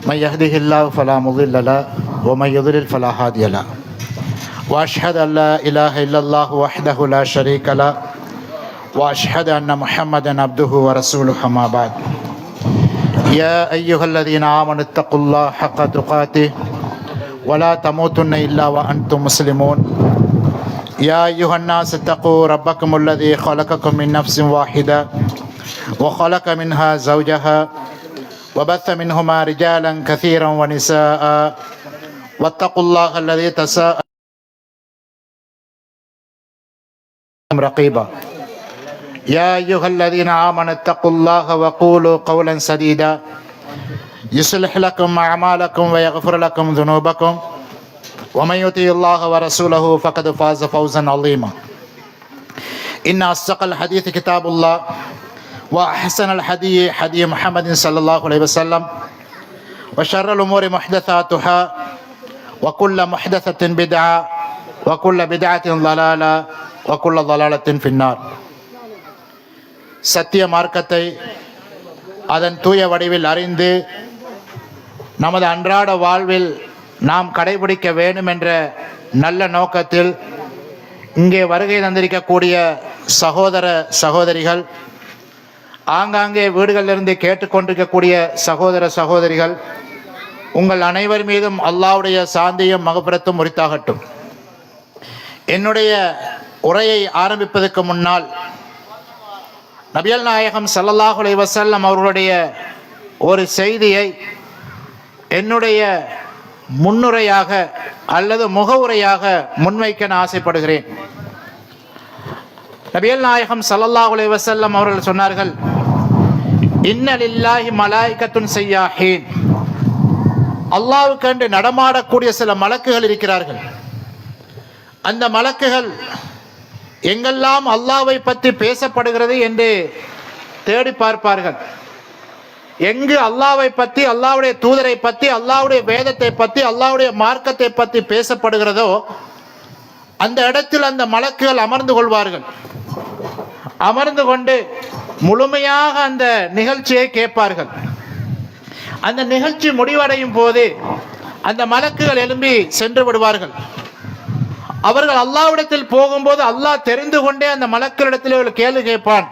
من يهده الله فلا مضل له ومن يضلل فلا هادي له وأشهد أن لا إله إلا الله وحده لا شريك له وأشهد أن محمدا عبده ورسوله أما بعد يا أيها الذين آمنوا اتقوا الله حق تقاته ولا تموتن إلا وأنتم مسلمون يا أيها الناس اتقوا ربكم الذي خلقكم من نفس واحدة وخلق منها زوجها وبث منهما رجالا كثيرا ونساء واتقوا الله الذي تساءلون رقيبا يا أيها الذين آمنوا اتقوا الله وقولوا قولا سديدا يصلح لكم أعمالكم ويغفر لكم ذنوبكم ومن يطع الله ورسوله فقد فاز فوزا عظيما إن أصدق الحديث كتاب الله وأحسن الحديث حديث محمد صلى الله عليه وسلم وشر الأمور محدثاتها وكل محدثة بدعة وكل بدعة ضلالة وكل ضلالة في النار. சத்திய மார்க்கத்தை அதன் தூய வடிவில் அறிந்து நமது அன்றாட வாழ்வில் நாம் கடைபிடிக்க வேண்டும் என்ற நல்ல நோக்கத்தில் இங்கே வருகை தந்திருக்கக்கூடிய சகோதர சகோதரிகள், ஆங்காங்கே வீடுகளிலிருந்து கேட்டுக்கொண்டிருக்கக்கூடிய சகோதர சகோதரிகள், உங்கள் அனைவர் மீதும் அல்லாஹ்வுடைய சாந்தியும் மகபிரத்தும் உரித்தாகட்டும். என்னுடைய உரையை ஆரம்பிப்பதற்கு முன்னால் நபிகள் நாயகம் ஸல்லல்லாஹு அலைஹி வஸல்லம் அவர்களுடைய ஒரு செய்தியை என்னுடைய முன்னுரையாக அல்லது முகவுரையாக முன்வைக்க நான் ஆசைப்படுகிறேன். நபிகள் நாயகம் ஸல்லல்லாஹு அலைஹி வஸல்லம் அவர்கள் சொன்னார்கள், இன்ன லில்லாஹி மலாயிகத்துன் ஸய்யாஹீன், அல்லாஹ்வுக்கென்று நடமாடக்கூடிய சில மலக்குகள் இருக்கிறார்கள். அந்த மலக்குகள் எங்கெல்லாம் அல்லாஹ்வை பற்றி பேசப்படுகிறது என்று தேடி பார்ப்பார்கள். எங்கு அல்லாஹ்வை பற்றி, அல்லாஹ்வுடைய தூதரை பற்றி, அல்லாஹ்வுடைய வேதத்தை பற்றி, அல்லாஹ்வுடைய மார்க்கத்தை பற்றி பேசப்படுகிறதோ அந்த இடத்தில் அந்த மலக்குகள் அமர்ந்து கொள்வார்கள். அமர்ந்து கொண்டு முழுமையாக அந்த நிகழ்ச்சியை கேட்பார்கள். அந்த நிகழ்ச்சி முடிவடையும் போது அந்த மலக்குகள் எழும்பி சென்று விடுவார்கள். அவர்கள் அல்லாஹ்விடத்தில் போகும்போது அல்லாஹ் தெரிந்து கொண்டே அந்த மலக்களிடத்தில் ஒரு கேள்வி கேட்பான்,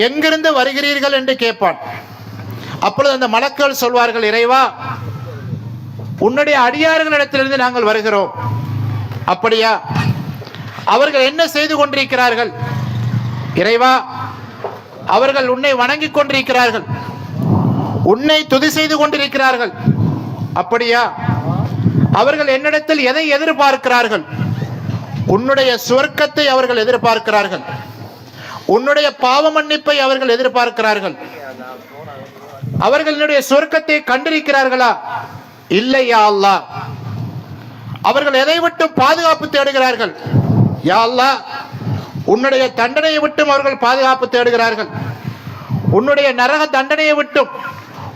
எங்கிருந்து வருகிறீர்கள் என்று கேட்பான். அப்பொழுது அந்த மலக்குகள் சொல்வார்கள், இறைவா, உன்னுடைய அடியார்களிடத்திலிருந்து நாங்கள் வருகிறோம். அப்படியா? அவர்கள் என்ன செய்து கொண்டிருக்கிறார்கள்? இறைவா, அவர்கள் உன்னை வணங்கிக் கொண்டிருக்கிறார்கள், உன்னை துதி செய்து கொண்டிருக்கிறார்கள். அப்படியா? அவர்கள் என்னிடத்தில் எதை எதிர்பார்க்கிறார்கள்? உன்னுடைய சுவர்க்கத்தை அவர்கள் எதிர்பார்க்கிறார்கள், உன்னுடைய பாவ மன்னிப்பை அவர்கள் எதிர்பார்க்கிறார்கள். அவர்களுடைய சுவர்க்கத்தை கண்டிருக்கிறார்களா? இல்லை யா அல்லாஹ். அவர்கள் எதை விட்டு பாதுகாப்பு தேடுகிறார்கள்? யா அல்லாஹ், உன்னுடைய தண்டனையை விட்டும் அவர்கள் பாதுகாப்பு தேடுகிறார்கள், உன்னுடைய நரக தண்டனையை விட்டும்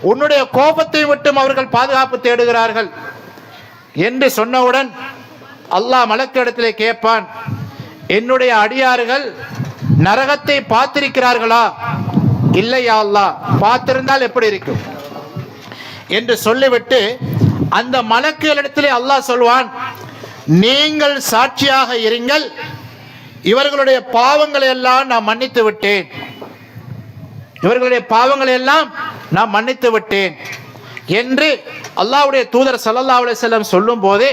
உன்னுடைய கோபத்தை விட்டும் அவர்கள் பாதுகாப்பு தேடுகிறார்கள் என்று சொன்னவுடன் அல்லாஹ் மலக்கிடத்திலே கேட்பான், என்னுடைய அடியார்கள் நரகத்தை பார்த்திருக்கிறார்களா? இல்லையா அல்லாஹ். பார்த்திருந்தால் எப்படி இருக்கும் என்று சொல்லிவிட்டு அந்த மலக்குகளிடத்திலே அல்லாஹ் சொல்வான், நீங்கள் சாட்சியாக இருங்கள், இவர்களுடைய பாவங்களை எல்லாம் நான் மன்னித்து விட்டேன், இவர்களுடைய பாவங்களை எல்லாம் நான் மன்னித்து விட்டேன் என்று அல்லாஹ்வுடைய தூதர் ஸல்லல்லாஹு அலைஹி வஸல்லம் சொல்லும் போது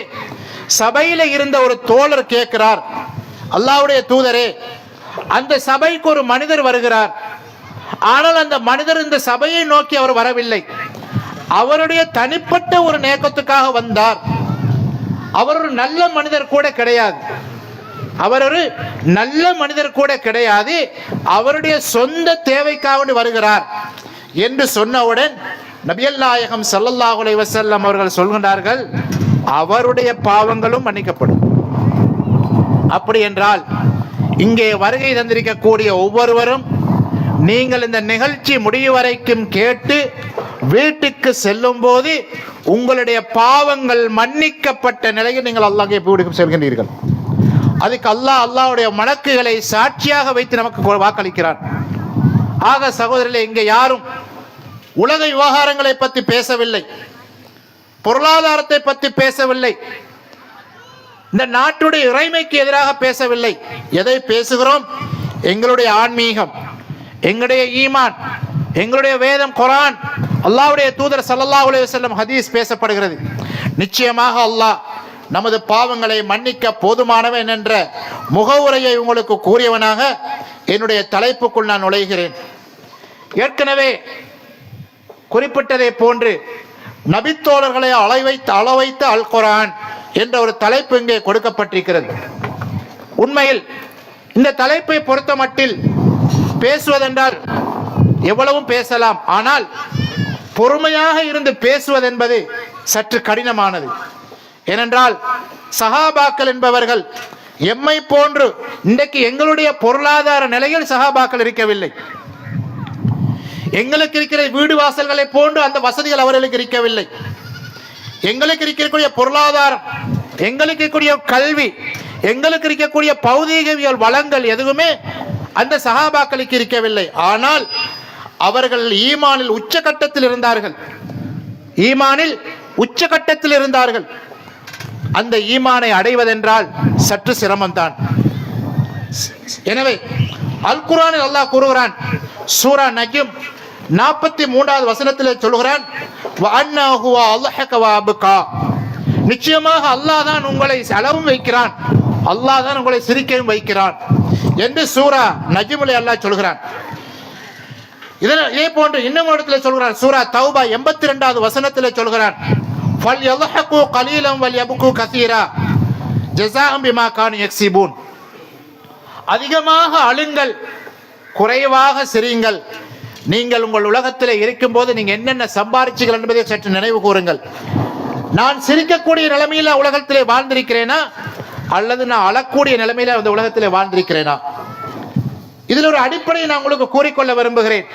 சபையில இருந்த ஒரு தோழர் கேட்கிறார், அல்லாஹ்வுடைய தூதரே, அந்த சபைக்கு ஒரு மனிதர் வருகிறார், ஆனால் அந்த மனிதர் இந்த சபையை நோக்கி அவர் வரவில்லை, அவருடைய தனிப்பட்ட ஒரு நோக்கத்துக்காக வந்தார், அவர் ஒரு நல்ல மனிதர் கூட கிடையாது, அவர் ஒரு நல்ல மனிதர் கூட கிடையாது, அவருடைய சொந்த தேவைக்காக வருகிறார் என்று சொன்னவுடன் நபிகள் நாயகம் ஸல்லல்லாஹு அலைஹி வஸல்லம் அவர்கள் சொல்கிறார்கள், அவருடைய பாவங்களும் மன்னிக்கப்படும். அப்படி என்றால் இங்கே வருகை தந்திருக்கக்கூடிய ஒவ்வொருவரும் நீங்கள் இந்த நிகழ்ச்சி முடிவு வரைக்கும் கேட்டு வீட்டுக்கு செல்லும் போது உங்களுடைய பாவங்கள் மன்னிக்கப்பட்ட நிலையில் நீங்கள் அல்லாஹ்வை வீட்டுக்கு செல்கின்றீர்கள். அதுக்கு அல்லாஹ்வுடைய மலக்குகளை சாட்சியாக வைத்து நமக்கு வாக்களிக்கிறார். ஆக சகோதரர்களே, இங்கே யாரும் உலக விவகாரங்களை பற்றி பேசவில்லை, பொருளாதாரத்தை பற்றி பேசவில்லை, இந்த நாட்டுடைய இறைமைக்கு எதிராக பேசவில்லை. எதை பேசுகிறோம்? எங்களுடைய ஆன்மீகம், எங்களுடைய ஈமான், எங்களுடைய வேதம் குர்ஆன், அல்லாஹ்வுடைய தூதர் ஸல்லல்லாஹு அலைஹி வஸல்லம் ஹதீஸ் பேசப்படுகிறது. நிச்சயமாக அல்லாஹ் நமது பாவங்களை மன்னிக்க போதுமானவன் என்ற முகவுரையை உங்களுக்கு கூறியவனாக என்னுடைய தலைப்புக்குள் நான் நுழைகிறேன். ஏற்கனவே குறிப்பிட்டதை போன்று நபித்தோழர்களை அளவைத்த அல் குர்ஆன் என்ற ஒரு தலைப்பு இங்கே கொடுக்கப்பட்டிருக்கிறது. உண்மையில் இந்த தலைப்பை பொறுத்த மட்டில் பேசுவதென்றால் எவ்வளவும் பேசலாம். ஆனால் பொறுமையாக இருந்து பேசுவதென்பது சற்று கடினமானது. ஏனென்றால் சஹாபாக்கள் என்பவர்கள் எம்மை போன்று இன்றைக்கு எங்களுடைய பொருளாதார நிலையில் சஹாபாக்கள் இருக்கவில்லை. எங்களுக்கு இருக்கிற வீடு வாசல்களை போன்று அந்த வசதிகள் அவர்களுக்கு இருக்கவில்லை. எங்களுக்கு இருக்கக்கூடிய பொருளாதாரம், எங்களுக்கு இருக்கக்கூடிய கல்வி, எங்களுக்கு இருக்கக்கூடிய பௌதீகவியல் வளங்கள் எதுவுமே அந்த சஹாபாக்களுக்கு இருக்கவில்லை. ஆனால் அவர்கள் ஈமானில் உச்சகட்டத்தில் இருந்தார்கள். ஈமானில் உச்சகட்டத்தில் இருந்தார்கள். அந்த ஈமானை அடைவதென்றால் சற்று சிரமம்தான். எனவே அல் குர்ஆனில் அல்லாஹ் கூறுகிறான், சூரா நஜ்ம் 43வது வசனத்திலே சொல்கிறான், வஅன்னஹு அல்ஹக வஅப்கா, நிச்சயமாக அல்லாஹ் தான் உங்களை அளவும் வைக்கிறான், அல்லாஹ் தான் உங்களை சிரிக்கவும் வைக்கிறான் என்று சூரா நஜ்மிலே அல்லாஹ் சொல்கிறான். இதே போன்று இன்னும் இடத்துல சொல்கிறான், சூரா தௌபா 82வது வசனத்திலே சொல்கிறான், ஃபல்யல்ஹகு கலீலம் வல்யப்கு கஸீரா ஜஸாஅம் பிமா கானு யக்ஸிபூன், அதிகமாக அழுங்கள், குறைவாக சிரியுங்கள். நீங்கள் உங்கள் உலகத்தில் இருக்கும்போது நீங்க என்னென்ன சம்பாரிச்சீர்கள் என்பதை சற்று நினைவு கூறுங்கள். நான் சிரிக்கக்கூடிய நிலைமையில உலகத்திலே வாழ்ந்திருக்கிறேனா அல்லது நான் அழக்கூடிய நிலைமையில அந்த உலகத்திலே வாழ்ந்திருக்கிறேனா? இதில் ஒரு அடிப்படையை நான் உங்களுக்கு கூறிக்கொள்ள விரும்புகிறேன்.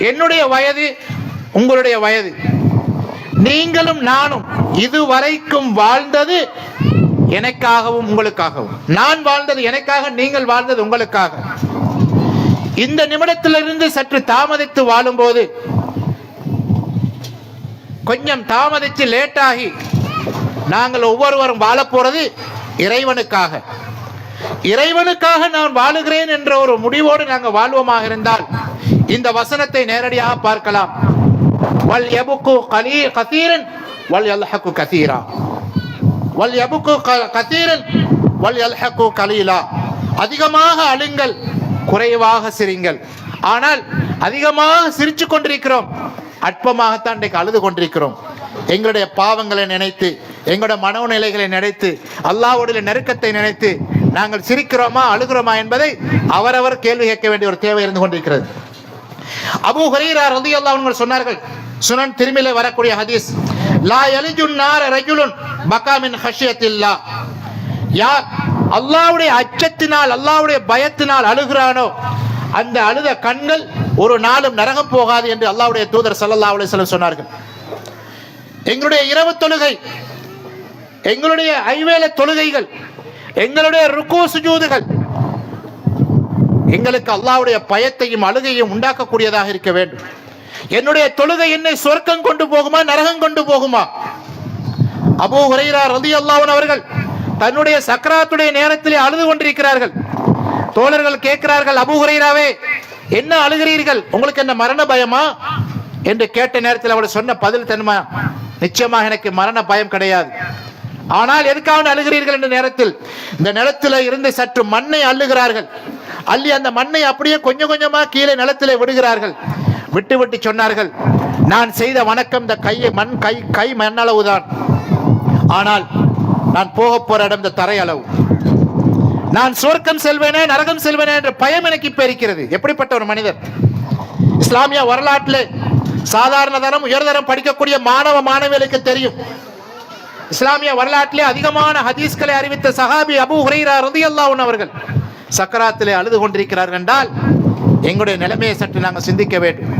என்னுடைய வயது, உங்களுடைய வயது, நீங்களும் நானும் இதுவரைக்கும் வாழ்ந்தது எனக்காகவும் உங்களுக்காகவும். நான் வாழ்ந்தது எனக்காக, நீங்கள் வாழ்ந்தது உங்களுக்காக. இந்த நிமிடத்திலிருந்து சற்று தாமதித்து வாழும்போது, கொஞ்சம் தாமதித்து லேட்டாகி நாங்கள் ஒவ்வொருவரும் வாழப்போறது இறைவனுக்காக. இறைவனுக்காக நான் வாழுகிறேன் என்ற ஒரு முடிவோடு நாங்கள் வாழ்வோமாக இருந்தால் இந்த வசனத்தை நேரடியாக பார்க்கலாம். வல் யபுகு கஸீரன் வல் யல்ஹகு கஸீரா, வல் யபுகு கஸீரன் வல் யல்ஹகு கலீலா, அதிகமாக அழுங்கள், குறைவாக சிரிங்கள். ஆனால் அதிகமாக சிரிச்சு கொண்டிருக்கிறோம், அற்பமாகத்தான் இன்றைக்கு அழுது கொண்டிருக்கிறோம். எங்களுடைய பாவங்களை நினைத்து, எங்களுடைய மனோநிலைகளை நினைத்து, அல்லாஹ்வுடைய நெருக்கத்தை நினைத்து நாங்கள் சிரிக்கிறோமா அழுகிறோமா என்பதை அவரவர் கேள்வி கேட்க வேண்டிய ஒரு தேவை இருந்து கொண்டிருக்கிறது. அபூ ஹுரைரா ரலியல்லாஹு அன்ஹு சொன்னார்கள், சுனன் திர்மிதியிலே வரக்கூடிய ஹதீஸ், லா யலிஜுன் நார ரஜுலுன் பகா மின் ஹஷியத்தில்லாஹ், யார் அல்லாஹ்வுடைய அச்சத்தினால், அல்லாஹ்வுடைய பயத்தினால் அழுகிறானோ அந்த அழுத கண்கள் ஒரு நாளும் நரகம் போகாது என்று அல்லாஹ்வுடைய தூதர் ஸல்லல்லாஹு அலைஹி வஸல்லம் சொன்னார்கள். எங்களுடைய இரவு தொழுகை, எங்களுடைய ஐவேள தொழுகைகள், எங்களுடைய ருக்கு சுஜூதுகள் எங்களுக்கு அல்லாஹ்வுடைய பயத்தையும் அழுகையும் உண்டாக்கக்கூடியதாக இருக்க வேண்டும். என்னுடைய தொழுகை என்னை சொர்க்கம் கொண்டு போகுமா நரகம் கொண்டு போகுமா? அபூ ஹுரைரா ரலியல்லாஹு அன்ஹு அவர்கள் தன்னுடைய சக்கராத்துடைய நேரத்திலே அழுது கொண்டிருக்கிறார்கள். தோழர்கள் கேட்கிறார்கள், அபூ ஹுரைராவே என்ன அழுகிறீர்கள், உங்களுக்கு என்ன மரண பயமா என்று கேட்ட நேரத்தில் அவர் சொன்ன பதில் தன்மா, நிச்சயமாக எனக்கு மரண பயம் கிடையாது. ஆனால் எதுக்காக அழுகிறீர்கள் என்ற நேரத்தில் இந்த நிலத்தில் இருந்து சற்று மண்ணை அள்ளுகிறார்கள். அள்ளி அந்த மண்ணை அப்படியே கொஞ்சம் கொஞ்சமா கீழே நிலத்திலே விடுகிறார்கள். விட்டு விட்டு சொன்னார்கள், நான் செய்த வணக்கம் இந்த கை மண்ணளவுதான், ஆனால் நான் போக போற இடம் இந்த தரை அளவு. நான் சொர்க்கம் செல்வேனே நரகம் செல்வேனே என்ற பயம் எனக்கு இப்ப இருக்கிறது. எப்படிப்பட்ட ஒரு மனிதர்! இஸ்லாமிய வரலாற்றிலே சாதாரண தரம் உயர்தரம் படிக்கக்கூடிய மாணவ மாணவிகளுக்கு தெரியும், இஸ்லாமிய வரலாற்றிலே அதிகமான ஹதீஸ்களை அறிவித்த சஹாபி அபூ ஹுரைரா ரலியல்லாஹு அன்ஹு அவர்கள் சக்கராத்திலே அழுது கொண்டிருக்கிறார்கள் என்றால் எங்களுடைய நிலைமையை சற்று நாங்கள் சிந்திக்க வேண்டும்.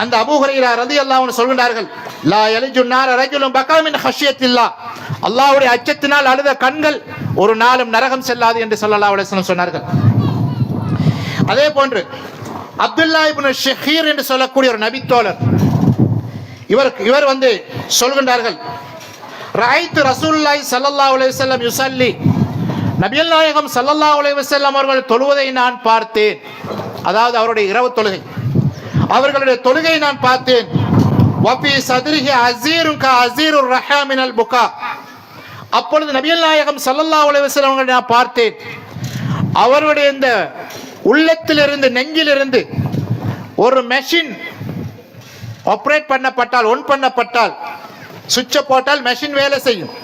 அந்த அபூ ஹுரைரா ரலியல்லாஹு அன்ஹு சொல்கிறார்கள், லா யலிஜுன் நார ரஜுலுன் பகா மின் ஹஷியத்தில்லாஹ், அல்லாஹ்வுடைய அச்சத்தினால் அழுத கண்கள் ஒரு நாளும் நரகம் செல்லாது என்று ஸல்லல்லாஹு அலைஹி வஸல்லம் சொன்னார்கள். அதே போன்று அப்துல்லா இப்னு ஷஹீர் என்று சொல்லக்கூடிய ஒரு நபித்தோழர், இவர் வந்து சொல்கின்றார்கள், ரஅய்து ரசூலுல்லாஹி ஸல்லல்லாஹு அலைஹி வஸல்லம் யுஸல்லி, நபிகள் நாயகம் ஸல்லல்லாஹு அலைஹி வஸல்லம் அவர்கள் தொழுவதை நான் பார்த்தேன். அதாவது அவருடைய இரவு தொழுகை, அவர்களுடைய தொழுகை நான் பார்த்தேன். வஃபி சத்ரிஹி அஸீருன் க அஸீருர் ரஹா மினல் புகா. அப்பொழுது நபிகள் நாயகம் ஸல்லல்லாஹு அலைஹி வஸல்லம் அவர்களை நான் பார்த்தேன், அவருடைய இந்த உள்ளத்திலிருந்து நெஞ்சிலிருந்து ஒரு மெஷின் ஆப்ரேட் பண்ணப்பட்டால், ஒன் பண்ணப்பட்டால், சுவிட்சை போட்டால் மெஷின் வேலை செய்யும்.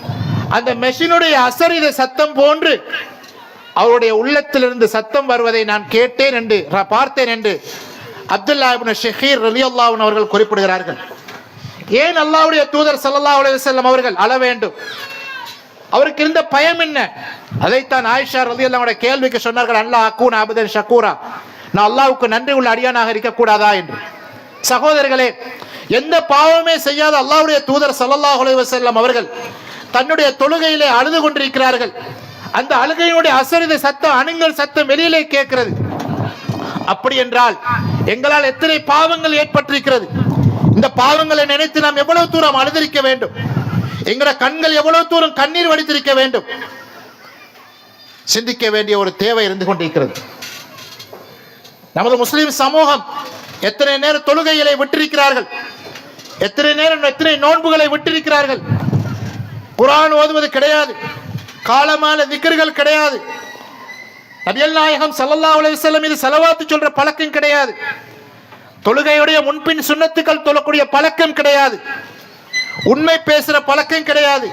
அந்த மெஷினுடைய அசரீர சத்தம் போன்று அவருடைய உள்ளத்திலிருந்து சத்தம் வருவதை நான் கேட்டேன் என்று பார்த்தேன் என்று அப்துல்லா இப்னு ஷஹீர் ரலியல்லாஹு அன்ஹு அவர்கள் குறிப்பிடுகிறார்கள். ஏன் அல்லாஹ்வுடைய தூதர் ஸல்லல்லாஹு அலைஹி வஸல்லம் அவர்கள் அழ வேண்டும்? அவருக்கு இருந்த பயம் என்ன? அதைத்தான் ஆயிஷா ரலியல்லாஹு அன்ஹா கேள்விக்கு சொன்னார்கள், அல்லாஹ் அகூன அபதன் ஷக்கூரா, நான் அல்லாஹ்வுக்கு நன்றி உள்ள அடியானாக இருக்கக்கூடாதா என்று. சகோதரர்களே, எந்த பாவமே செய்யாத அல்லாஹ்வுடைய தூதர் ஸல்லல்லாஹு அலைஹி வஸல்லம் அவர்கள் தன்னுடைய தொழுகையிலே அழுது கொண்டிருக்கிறார்கள். அந்த அழுகையினுடைய அசரித சத்தம், அணுங்கல் சத்தம் வெளியிலே கேட்கிறது. அப்படி என்றால் எங்களால் எத்தனை பாவங்கள் ஏற்பட்டிருக்கிறது. இந்த பாவங்களை நினைத்து நாம் எவ்வளவு தூரம் அழுதிருக்க வேண்டும், எங்கட கண்கள் எவ்வளவு தூரம் கண்ணீர் வடித்திருக்க வேண்டும், சிந்திக்க வேண்டிய ஒரு தேவை இருந்து கொண்டிருக்கிறது. நமது முஸ்லிம் சமூகம் எத்தனை நேரம் தொழுகைகளை விட்டிருக்கிறார்கள், எத்தனை நேரம் எத்தனை நோன்புகளை விட்டிருக்கிறார்கள். குர்ஆன் ஓதுவது கிடையாது, காலமான திக்ர்கள் கிடையாது, நபிகள் நாயகம் ஸல்லல்லாஹு அலைஹி வஸல்லம் மீது ஸலவாத் சொல்ற பழக்கம் கிடையாது, தொழுகையுடைய முன்பின் சுன்னத்துக்கள் தொழக்கூடிய பழக்கம் கிடையாது, உண்மை பேசுற பழக்கம் கிடையாது.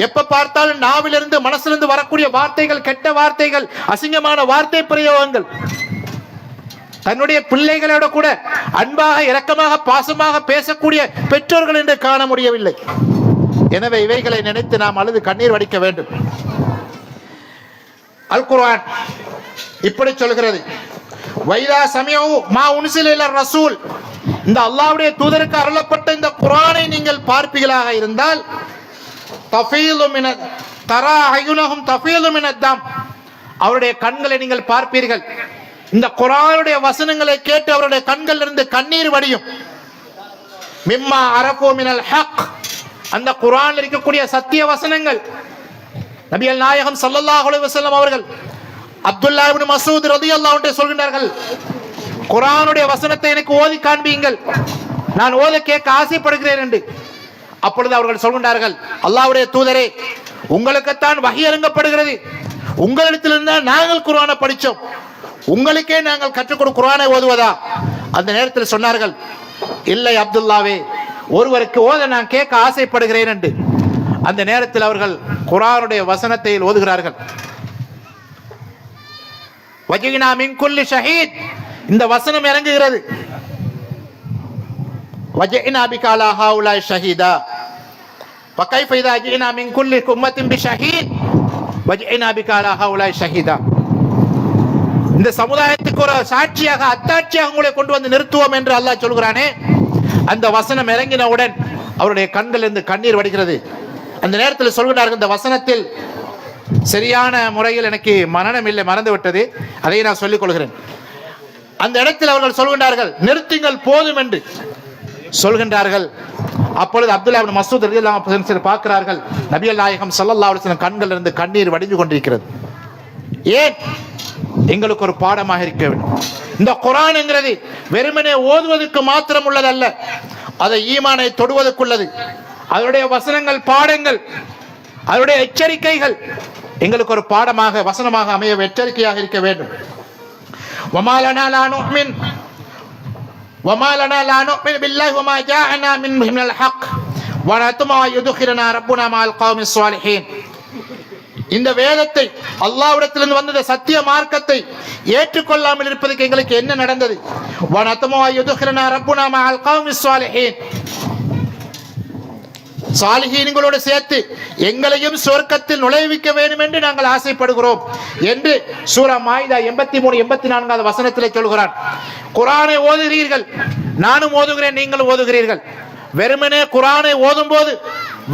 எப்ப பார்த்தாலும் நாவிலிருந்து மனசிலிருந்து வரக்கூடிய வார்த்தைகள் கெட்ட வார்த்தைகள், அசிங்கமான வார்த்தை பிரயோகங்கள். தன்னுடைய பிள்ளைகளோட கூட அன்பாக, இரக்கமாக, பாசமாக பேசக்கூடிய பெற்றோர்கள் என்று காண முடியவில்லை. எனவே இவைகளை நினைத்து நாம் அழுது கண்ணீர் வடிக்க வேண்டும். அல் குர்ஆன் இப்படி சொல்கிறது, வைதா சமியு மா உன்சில இலர் ரசூல், இந்த அல்லாஹ்வுடைய தூதருக்கு அருளப்பட்ட இந்த குர்ஆனை நீங்கள் பார்ப்பீர்களாக இருந்தால், தஃபீலு மின தரா அயுனஹும் தஃபீலு மினத்தம், அவருடைய கண்களை நீங்கள் பார்ப்பீர்கள். இந்த குர்ஆனுடைய வசனங்களை கேட்டு அவருடைய கண்களிலிருந்து கண்ணீர் வடியும். மிம்மா அரஃபு மினல் ஹக், அந்த குர்ஆனில் இருக்கக்கூடிய சத்திய வசனங்கள். நபிகள் நாயகம் ஸல்லல்லாஹு அலைஹி வஸல்லம் அவர்கள் அப்துல்லா இப்னு மஸ்ஊத் ரலியல்லாஹு அன்ஹு சொல்கின்றார்கள், குர்ஆனுடைய வசனத்தை எனக்கு ஓதி காண்பீங்கள், நான் ஓத கேட்க ஆசைப்படுகிறேன் என்று. அப்பொழுது அவர்கள் சொல்கின்றார்கள், அல்லாஹ்வுடைய தூதரே, உங்களுக்குத்தான் வஹி இறங்கப்படுகிறது, உங்களிடத்திலிருந்து நாங்கள் குர்ஆனை படித்தோம், உங்களுக்கே நாங்கள் கற்றுக் கொடு குர்ஆனை ஓதுவதா? அந்த நேரத்தில் சொன்னார்கள், இல்லை அப்துல்லாவே, ஒருவருக்கு ஓத நான் கேட்க ஆசைப்படுகிறேன் என்று. அந்த நேரத்தில் அவர்கள் குர்ஆனுடைய வசனத்தை ஓதுகிறார்கள். வஜினா மின் குல்லி ஷஹீத், இந்த வசனம் இறங்குகிறது. வஜினா பிக அலா ஹாஉலாய் ஷஹீதா ஃபகைஃப இதா ஜினா மின் குல்லி உம்மத்தின் பிஷஹீத் வஜினா பிக அலா ஹாஉலாய் ஷஹீதா. இந்த சமுதாயத்துக்கு ஒரு சாட்சியாக, அத்தாட்சியாக உங்களை கொண்டு வந்து நிறுத்துவோம் என்று அல்லாஹ் சொல்கிறானே, அந்த வசனம் இறங்கினவுடன் அவருடைய கண்களிலிருந்து கண்ணீர் வடிகிறது. அந்த நேரத்தில் சொல்கிறார்கள், இந்த வசனத்தில் சரியான முறையில் எனக்கு மனனம் இல்லை, மறந்து விட்டது, அதை நான் சொல்லிக் கொள்கிறேன். அந்த இடத்தில் அவர்கள் சொல்கின்றார்கள், நிறுத்துங்கள் போதும் என்று சொல்கின்றார்கள். அப்பொழுது அப்துல்லா இப்னு மஸ்ஊத் ரலியல்லாஹு அன்ஹு பார்க்கிறார்கள், நபிகள் நாயகம் ஸல்லல்லாஹு அலைஹி வஸல்லம் கண்களிலிருந்து கண்ணீர் வடிந்து கொண்டிருக்கிறது. ஏன்? எங்களுக்கு ஒரு பாடமாக இருக்க வேண்டும். இந்த குர்ஆன் என்கிறது வெறுமனே ஓதுவதற்கு மாத்திரம் உள்ளதல்ல, அதை ஈமானை தொடுவதற்குள்ளது. அதனுடைய வசனங்கள், பாடங்கள், அதனுடைய எச்சரிக்கைகள் எங்களுக்கு ஒரு பாடமாக, வசனமாக அமைய எச்சரிக்கையாக இருக்க வேண்டும். வமா லனா லா நுமின் பில்லாஹி வமா ஜாஅனா மினல் ஹக் வ நத்மா யுத்கிலனா ரப்புனா மஅல் கௌமிஸ் ஸாலிஹீன். இந்த வேதத்தை, அல்லாஹ்விடத்திலிருந்து வந்த சத்திய மார்க்கத்தை ஏற்றுக்கொள்ளாமல் இருப்பதற்கு எங்களுக்கு என்ன நடந்தது? வ நத்மா யுத்கிலனா ரப்புனா மஅல் கௌமிஸ் ஸாலிஹீன், சாலிஹீன்களோடு சேர்த்து எங்களையும் சொர்க்கத்தில் நுழைவிக்க வேண்டும் என்று நாங்கள் ஆசைப்படுகிறோம் என்று சூரா மாயிதா 83 84 வசனத்திலே சொல்கிறான். குர்ஆனை ஓதுகிறீர்கள், நானும் ஓதுகிறேன், நீங்கள் ஓதுகிறீர்கள். வெறுமனே குர்ஆனை ஓதும் போது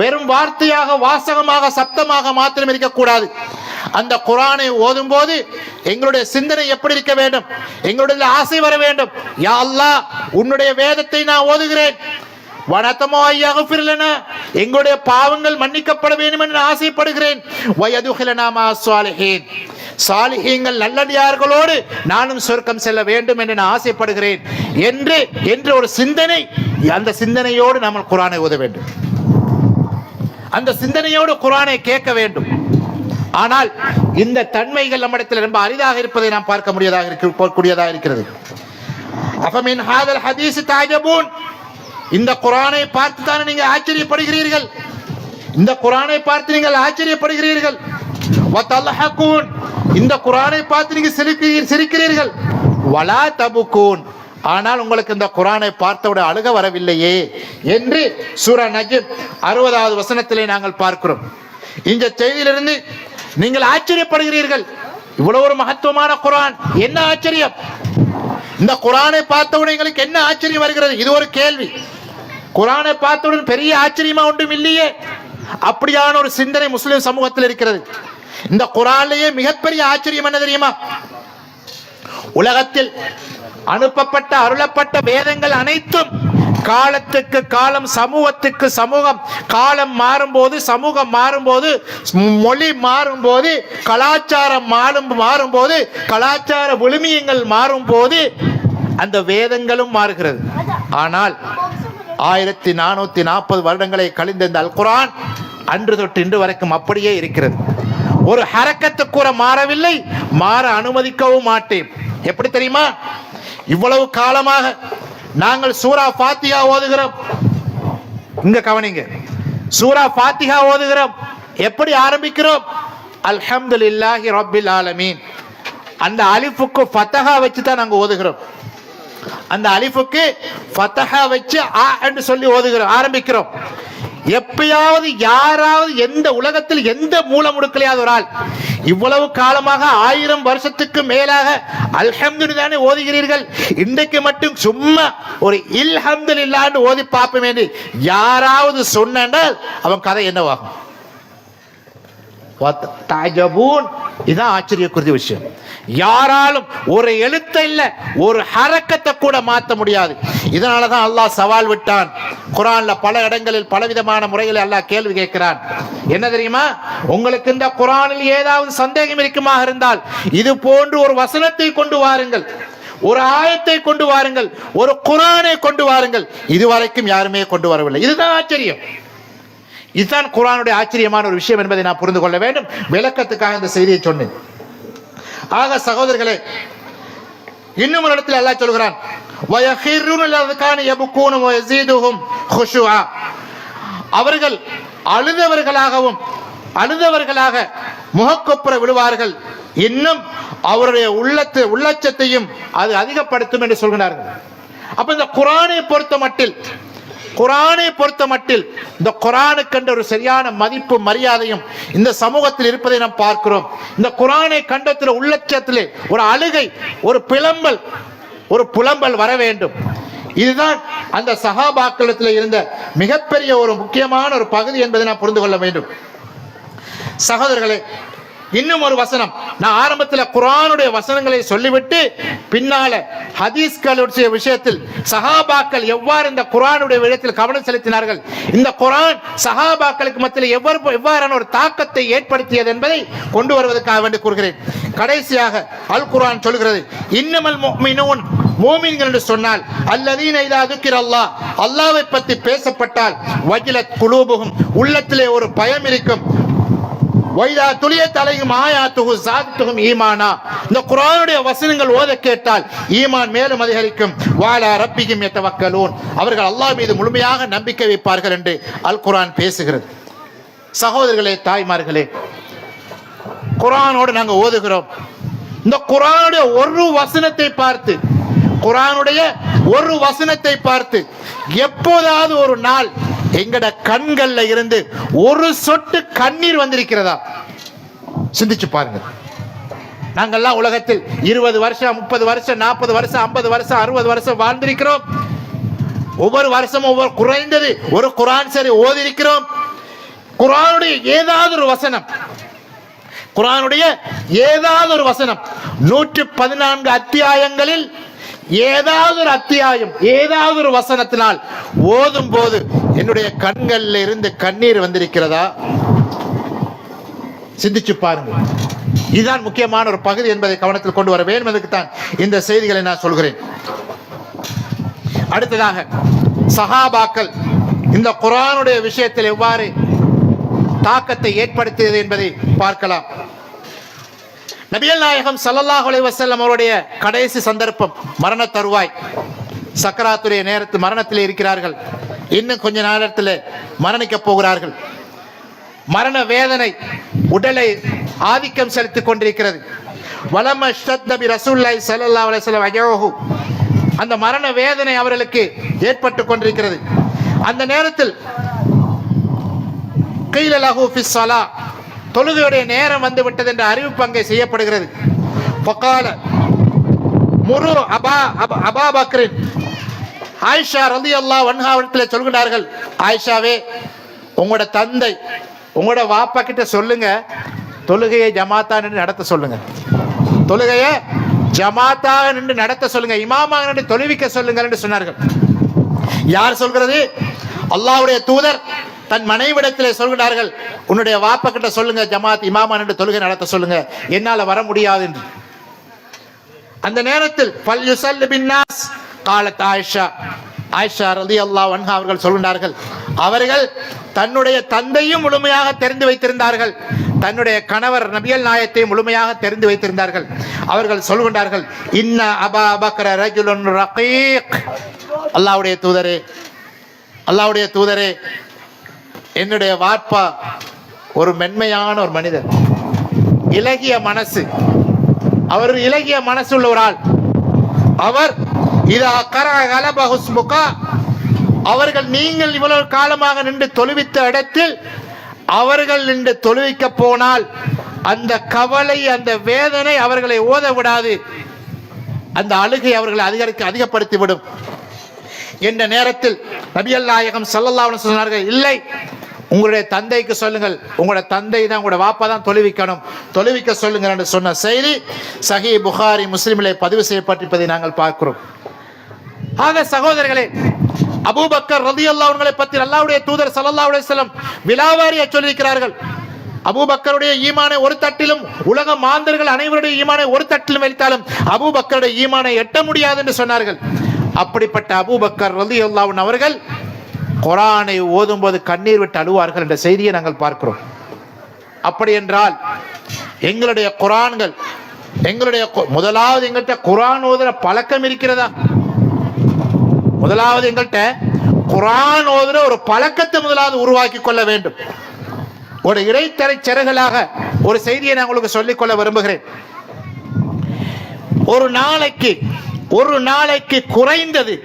வெறும் வார்த்தையாக, வாசகமாக, சப்தமாக மாத்திரம் இருக்கக்கூடாது. அந்த குர்ஆனை ஓதும் போது எங்களுடைய சிந்தனை எப்படி இருக்க வேண்டும்? எங்களுடைய ஆசை வர வேண்டும், யா அல்லாஹ் உன்னுடைய வேதத்தை நான் ஓதுகிறேன், வனத்தமோ ஐயகுஃபிர்லனா எங்களுடைய பாவங்கள் மன்னிக்கப்பட வேண்டும் என்று ஆசைப்படுகிறேன், வயதுஹிலனா மா ஸாலிஹீன் சாலிஹீன்கள் நல்லடியார்களோடு நானும் சொர்க்கம் செல்ல வேண்டும் என்று நான் ஆசைப்படுகிறேன் என்று ஒரு சிந்தனை, அந்த சிந்தனையோடு நாம் குர்ஆனை ஓத வேண்டும், அந்த சிந்தனையோடு குர்ஆனை கேட்க வேண்டும். ஆனால் இந்த தன்மைகள் நம்மிடத்தில் ரொம்ப அரிதாக இருப்பதை நாம் பார்க்க கூடியதாக இருக்கிறது. அஃபமின் ஹாதல் ஹதீஸ் தஅஜபூன், இந்த குர்ஆனை பார்த்து தானே நீங்க ஆச்சரியப்படுகிறீர்கள், இந்த குர்ஆனை பார்த்து நீங்கள் ஆச்சரியப்படுகிறீர்கள். வதல்ஹகூன், இந்த குர்ஆனை பார்த்து நீங்க சிரிக்கிறீர்கள். வலா தபுகூன், ஆனால் உங்களுக்கு இந்த குர்ஆனை பார்த்தவுடன் அழுக வரவில்லையே என்று சூரா நஜ்ம் 60வது வசனத்திலே நாங்கள் பார்க்கிறோம். இந்த செய்தியிலிருந்து நீங்கள் ஆச்சரியப்படுகிறீர்கள், இவ்வளவு ஒரு மகத்துவமான குர்ஆன், என்ன ஆச்சரியம்? இந்த குர்ஆனை பார்த்தவுடன் எங்களுக்கு என்ன ஆச்சரியம் வருகிறது? இது ஒரு கேள்வி. குர்ஆனை பார்த்தவுடன் பெரிய ஆச்சரியமா ஒன்றும் இல்லையே. அப்படியான ஒரு சிந்தனை முஸ்லிம் சமூகத்தில் இருக்கிறது. இந்த குர்ஆனிலேயே மிகப்பெரிய ஆச்சரியம் என்ன தெரியுமா? உலகத்தில் அனுப்பப்பட்ட அருளப்பட்ட வேதங்கள் அனைத்தும் காலத்துக்கு காலம், சமூகத்துக்கு சமூகம், காலம் மாறும்போது, சமூகம் மாறும்போது, மொழி மாறும்போது, கலாச்சாரம் மாறும்போது, கலாச்சார விழுமியங்கள் மாறும்போது அந்த வேதங்களும் மாறுகிறது. ஆனால் 1440 வருடங்களை கழிந்த இந்த அல் குர்ஆன் அன்று தொட்டு இன்று வரைக்கும் அப்படியே இருக்கிறது. ஒரு ஹரக்கத்து கூட மாறவில்லை, மாற அனுமதிக்கவும் மாட்டேன். எப்படி தெரியுமா? இவ்வளவு காலமாக நாங்கள் சூரா ஃபாத்திஹா ஓதுகிறோம். இங்க கவனிங்க, சூரா ஃபாத்திஹா ஓதுகிறோம். எப்படி ஆரம்பிக்கிறோம்? அல்ஹம்துலில்லாஹி ரப்பில் ஆலமீன். அந்த அலிஃபுக்கு ஃபதஹா வச்சு தான் நாங்கள் ஓதுகிறோம். அந்த அலிஃபுக்கு ஃபதஹா வச்சு ஆ என்று சொல்லி ஓதுகிறோம், ஆரம்பிக்கிறோம். எப்பயாவது யாராவது எந்த உலகத்தில் எந்த மூல முடுக்கலையாவது ஒரு ஆள் இவ்வளவு காலமாக 1000 வருஷத்துக்கு மேலாக அல்ஹம்துலில்லாஹ்னு ஓதுகிறீர்கள், இன்றைக்கு மட்டும் சும்மா ஒரு இல்ஹம்துலில்லாஹ்னு ஓதி பார்ப்போம் என்று யாராவது சொன்னால் அவன் கதை என்னவாகும்? இதுதான் ஆச்சரியக்குரிய விஷயம். யாராலும் ஒரு எழுத்தை இல்ல, ஒரு ஹரக்கத்தை கூட மாற்ற முடியாது. இதனாலதான் அல்லாஹ் சவால் விட்டான். குர்ஆன்ல பல இடங்களில் பலவிதமான முறைகளில் அல்லாஹ் கேள்வி கேட்கிறான். என்ன தெரியுமா? உங்களுக்கு இந்த குர்ஆனில் ஏதாவது சந்தேகம் இருக்குமாக இருந்தால் இது போன்று ஒரு வசனத்தை கொண்டு வாருங்கள், ஒரு ஆயத்தை கொண்டு வாருங்கள், ஒரு குர்ஆனை கொண்டு வாருங்கள். இதுவரைக்கும் யாருமே கொண்டு வரவில்லை. இதுதான் ஆச்சரியம். இதுதான் குர்ஆனுடைய ஆச்சரியமான ஒரு விஷயம் என்பதை நான் புரிந்து கொள்ள வேண்டும். விளக்கத்துக்காக இந்த செய்தியை சொன்னேன். ஆக சகோதரர்களே, இன்னும் ஒரு இடத்தில் அல்லாஹ் சொல்கிறான், அவர்கள் அழுதவர்களாக முகக்கொப்புற விழுவார்கள், இன்னும் அவருடைய உள்ளச்சத்தையும் அது அதிகப்படுத்தும் என்று சொல்கிறார்கள். அப்ப இந்த குர்ஆனை பொறுத்த மட்டில் இந்த குர்ஆனுக்கு ஒரு சரியான மதிப்பு மரியாதையும் இந்த சமூகத்தில் இருப்பதை நாம் பார்க்கிறோம். இந்த குர்ஆனை கண்டத்தில் உள்ளச்சத்திலே ஒரு அழுகை, ஒரு புலம்பல் வர வேண்டும். இதுதான் அந்த சஹாபாக்களிடத்தில் இருந்த மிகப்பெரிய ஒரு முக்கியமான ஒரு பகுதி என்பதை நாம் புரிந்து கொள்ள வேண்டும். சகோதரர்களே, இன்னும் ஒரு வசனம், நான் ஆரம்பத்தில் குர்ஆனுடைய வசனங்களை சொல்லிவிட்டு பின்னால ஹதீஸ்களுடைய விஷயத்தில் சஹாபாக்கள் எவ்வாறு இந்த குர்ஆனுடைய விஷயத்தில் கவனம் செலுத்தினார்கள், இந்த குர்ஆன் சஹாபாக்களுக்கு மத்தியில் எவ்வாறான ஒரு தாக்கத்தை ஏற்படுத்தியது என்பதை கொண்டு வருவதற்காக வேண்டி கூறுகிறேன். கடைசியாக அல் குர்ஆன் சொல்கிறது, இன்னமல் முஃமினூன், மூமின்கள் என்று சொன்னால் அல்லதீன இதா துக்கிரல்லாஹ், அல்லாஹ்வை பற்றி பேசப்பட்டால் வஜிலத் குலூபுஹும், உள்ளத்திலே ஒரு பயம் இருக்கும், வைதா துலியத் அலைஹிம் ஆயாத்துஹு ஸாதத்துஹும் ஈமானா, இந்த குர்ஆனுடைய வசனங்கள் ஓத கேட்டால் ஈமான் மேலும் அதிகரிக்கும், வஅலா ரப்பிஹிம் யதவக்கலூன், அவர்கள் அல்லாஹ் மீது முழுமையாக நம்பிக்கை வைப்பார்கள் என்று அல் குர்ஆன் பேசுகிறது. சகோதரர்களே, தாய்மார்களே, குர்ஆனோடு நாங்கள் ஓதுகிறோம். இந்த குர்ஆனுடைய ஒரு வசனத்தை பார்த்து எப்போதாவது ஒரு நாள் எங்கட கண்கள்ல இருந்து ஒரு சொட்டு கண்ணீர் வந்திருக்கிறதா? சிந்திச்சு பாருங்க. நாங்கெல்லாம் உலகத்தில் 20 வருஷம், 30 வருஷம், 40 வருஷம், 50 வருஷம், 60 வருஷம் வாழ்ந்திருக்கிறோம். ஒவ்வொரு வருஷமும் ஒவ்வொரு குறைந்தது ஒரு குர்ஆன் சரி ஓதி இருக்கிறோம். குர்ஆனுடைய ஏதாவது ஒரு வசனம், குர்ஆனுடைய ஏதாவது ஒரு வசனம் 114 அத்தியாயங்களில் ஏதாவது ஒரு அத்தியாயம் ஏதாவது ஒரு வசனத்தினால் ஓதும் போது என்னுடைய கண்களில் இருந்து கண்ணீர் வந்திருக்கிறதா? சிந்திச்சு பாருங்க. இதுதான் முக்கியமான ஒரு பகுதி என்பதை கவனத்தில் கொண்டு வர வேண்டும் என்பதற்குத்தான் இந்த செய்திகளை நான் சொல்கிறேன். அடுத்ததாக சஹாபாக்கள் இந்த குர்ஆனுடைய விஷயத்தில் எவ்வாறு தாக்கத்தை ஏற்படுத்தியது என்பதை பார்க்கலாம். நபிகள் நாயகம் ஸல்லல்லாஹு அலைஹி வஸல்லம் அவருடைய கடைசி சந்தர்ப்பம், மரண தருவாய், சக்கராத்துடைய நேரத்தில் மரணத்தில் இருக்கிறார்கள். இன்னும் கொஞ்ச நேரத்தில் மரணிக்க போகிறார்கள். மரண வேதனை உடலை ஆதிக்கம் செலுத்திக் கொண்டிருக்கிறது. வலம ஷ்தத்த பி ரசூலுல்லாஹி ஸல்லல்லாஹு அலைஹி வஸல்லம் அஜூஹு, அந்த மரண வேதனை அவர்களுக்கு ஏற்பட்டு கொண்டிருக்கிறது. அந்த நேரத்தில் கீல லஹு ஃபிஸ் ஸலா, தொழுகையுடைய நேரம் வந்து விட்டது என்ற அறிவிப்பு அங்கே செய்யப்படுகிறது. ஃபகால முரு அபா பக்ரின், ஆயிஷா ரலியல்லாஹு அன்ஹா அவர்கள் சொல்கிறார்கள், ஆயிஷாவே உங்களோட தந்தை உங்களோட வாப்பா கிட்ட சொல்லுங்க, தொழுகையை ஜமாத்தா நின்று நடத்த சொல்லுங்க, தொழுகையை ஜமாத்தாக நின்று நடத்த சொல்லுங்க, இமாமாக நின்று தொழுவிக்க சொல்லுங்கள் என்று சொன்னார்கள். யார் சொல்கிறது? அல்லாஹ்வுடைய தூதர் தன் மனைவிடத்திலே சொல்கிறார்கள், உன்னுடைய வாப்பா கிட்ட சொல்லுங்க, ஜமாத் இமாமா நின்று தொழுகை நடத்த சொல்லுங்க, என்னால வர முடியாது என்று. அந்த நேரத்தில் ஃபல் யுஸல்லி பின்னாஸ் காலத் ஆயிஷா, ஆயிஷா ரலியல்லாஹு அன்ஹா அவர்கள் சொல்கிறார்கள், அவர்கள் தன்னுடைய தந்தையும் முழுமையாக தெரிந்து வைத்திருந்தார்கள், தன்னுடைய கணவர் நபிகள் நாயகத்தை முழுமையாக தெரிந்து வைத்திருந்தார்கள். அவர்கள் சொல்கின்றார்கள், இன்ன அபா பக்ர ரஜுலுன் ரகீக், அல்லாஹ்வுடைய தூதரே, அல்லாஹ்வுடைய தூதரே, என்னுடைய வாப்பா ஒரு மென்மையான ஒரு மனிதர், இலகிய மனசு, அவர் இலகிய மனசு உள்ள ஒரு ஆள். அவர் இதா கரகலப ஹுஸ்முகா, அவர்கள் நீங்கள் இவ்வளவு காலமாக நின்று தொழுவித்த இடத்தில் அவர்கள் நின்று தொழுவிக்க போனால் அந்த கவலை, அந்த வேதனை அவர்களை ஓத விடாது, அந்த அழுகை அவர்களை அதிகப்படுத்திவிடும் என்ற நேரத்தில் நபிகள் நாயகம் ஸல்லல்லாஹு அலைஹி வஸல்லம் சொன்னார்கள், இல்லை, உங்களுடைய தந்தைக்கு சொல்லுங்கள், உங்களுடைய தந்தை தான், உங்களுடைய வாப்பா தான் தொழுவிக்கணும், தொழுவிக்க சொல்லுங்கள் என்று சொன்ன செய்தி சஹீஹ் புகாரி முஸ்லிமிலே பதிவு செய்யப்பட்டிருப்பதை நாங்கள் பார்க்கிறோம். ஆக சகோதரர்களே, அபூபக்கர் ரலியல்லாஹு அன்ஹுவை பற்றி அல்லாஹ்வுடைய தூதர் ஸல்லல்லாஹு அலைஹி வஸல்லம் விலாவாரியா சொல்லியிருக்கிறார்கள். அபூபக்கருடைய ஈமானை ஒரு தட்டிலும், உலக மாந்தர்கள் அனைவருடைய ஈமானை ஒரு தட்டிலும் வைத்தாலும் அபூபக்கருடைய ஈமானை எட்ட முடியாது என்று சொன்னார்கள். அப்படிப்பட்ட அபூபக்கர் ரலியல்லாஹு அன்ஹு அவர்கள் குர்ஆனை ஓதும் போது கண்ணீர் விட்டு அழுவார்கள் என்ற செய்தியை நாங்கள் பார்க்கிறோம். அப்படி என்றால் எங்களுடைய குர்ஆன்கள், எங்களுடைய முதலாவது எங்கள்கிட்ட குர்ஆன் ஓதுற பழக்கம் இருக்கிறதா? முதலாவது எங்கள்கிட்ட குர்ஆன் ஓதுற ஒரு பழக்கத்தை முதலாவது உருவாக்கி கொள்ள வேண்டும். ஒரு இறைத்தரை சிறகலாக ஒரு செய்தியை நான் உங்களுக்கு சொல்லிக்கொள்ள விரும்புகிறேன். ஒரு நாளைக்கு குறைந்தது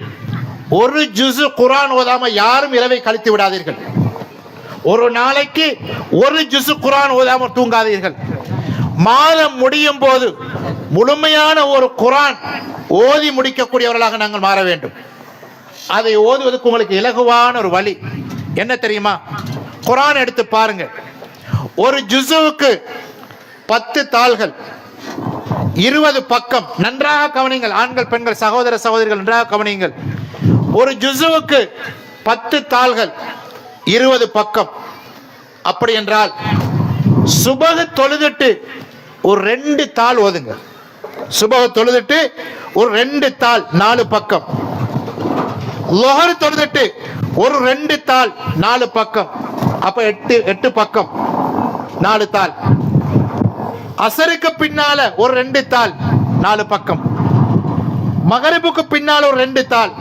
ஒரு ஜுஸு குர்ஆன் ஓதாம யாரும் இரவை கழித்து விடாதீர்கள். ஒரு நாளைக்கு ஒரு ஜுஸு குர்ஆன் ஓதாம தூங்காதீர்கள். மாதம் முடியும் போது முழுமையான ஒரு குர்ஆன் ஓதி முடிக்கக்கூடியவர்களாக நாங்கள் மாற வேண்டும். அதை ஓதுவதற்கு உங்களுக்கு இலகுவான ஒரு வழி என்ன தெரியுமா? குர்ஆன் எடுத்து பாருங்க. ஒரு ஜுஸுவுக்கு 10 தாள்கள், 20 பக்கம். நன்றாக கவனிங்கள் ஆண்கள், பெண்கள், சகோதர சகோதரிகள், நன்றாக கவனிங்கள். ஒரு ஜுஸுவுக்கு 10 தாள்கள், 20 பக்கம். அப்படி என்றால் சுபஹ் தொழுதுட்டு ஒரு 2 தாள் ஓதுங்க. சுபஹ் தொழுதுட்டு ஒரு 2 தாள் 4 பக்கம். லுஹர் தொழுதுட்டு ஒரு 2 தாள் 4 பக்கம். அப்ப 8 பக்கம் 4 தாள். அசருக்கு பின்னால ஒரு 2 தாள் 4 பக்கம். மகரிபுக்கு பின்னால் ஒரு 2 தாள்,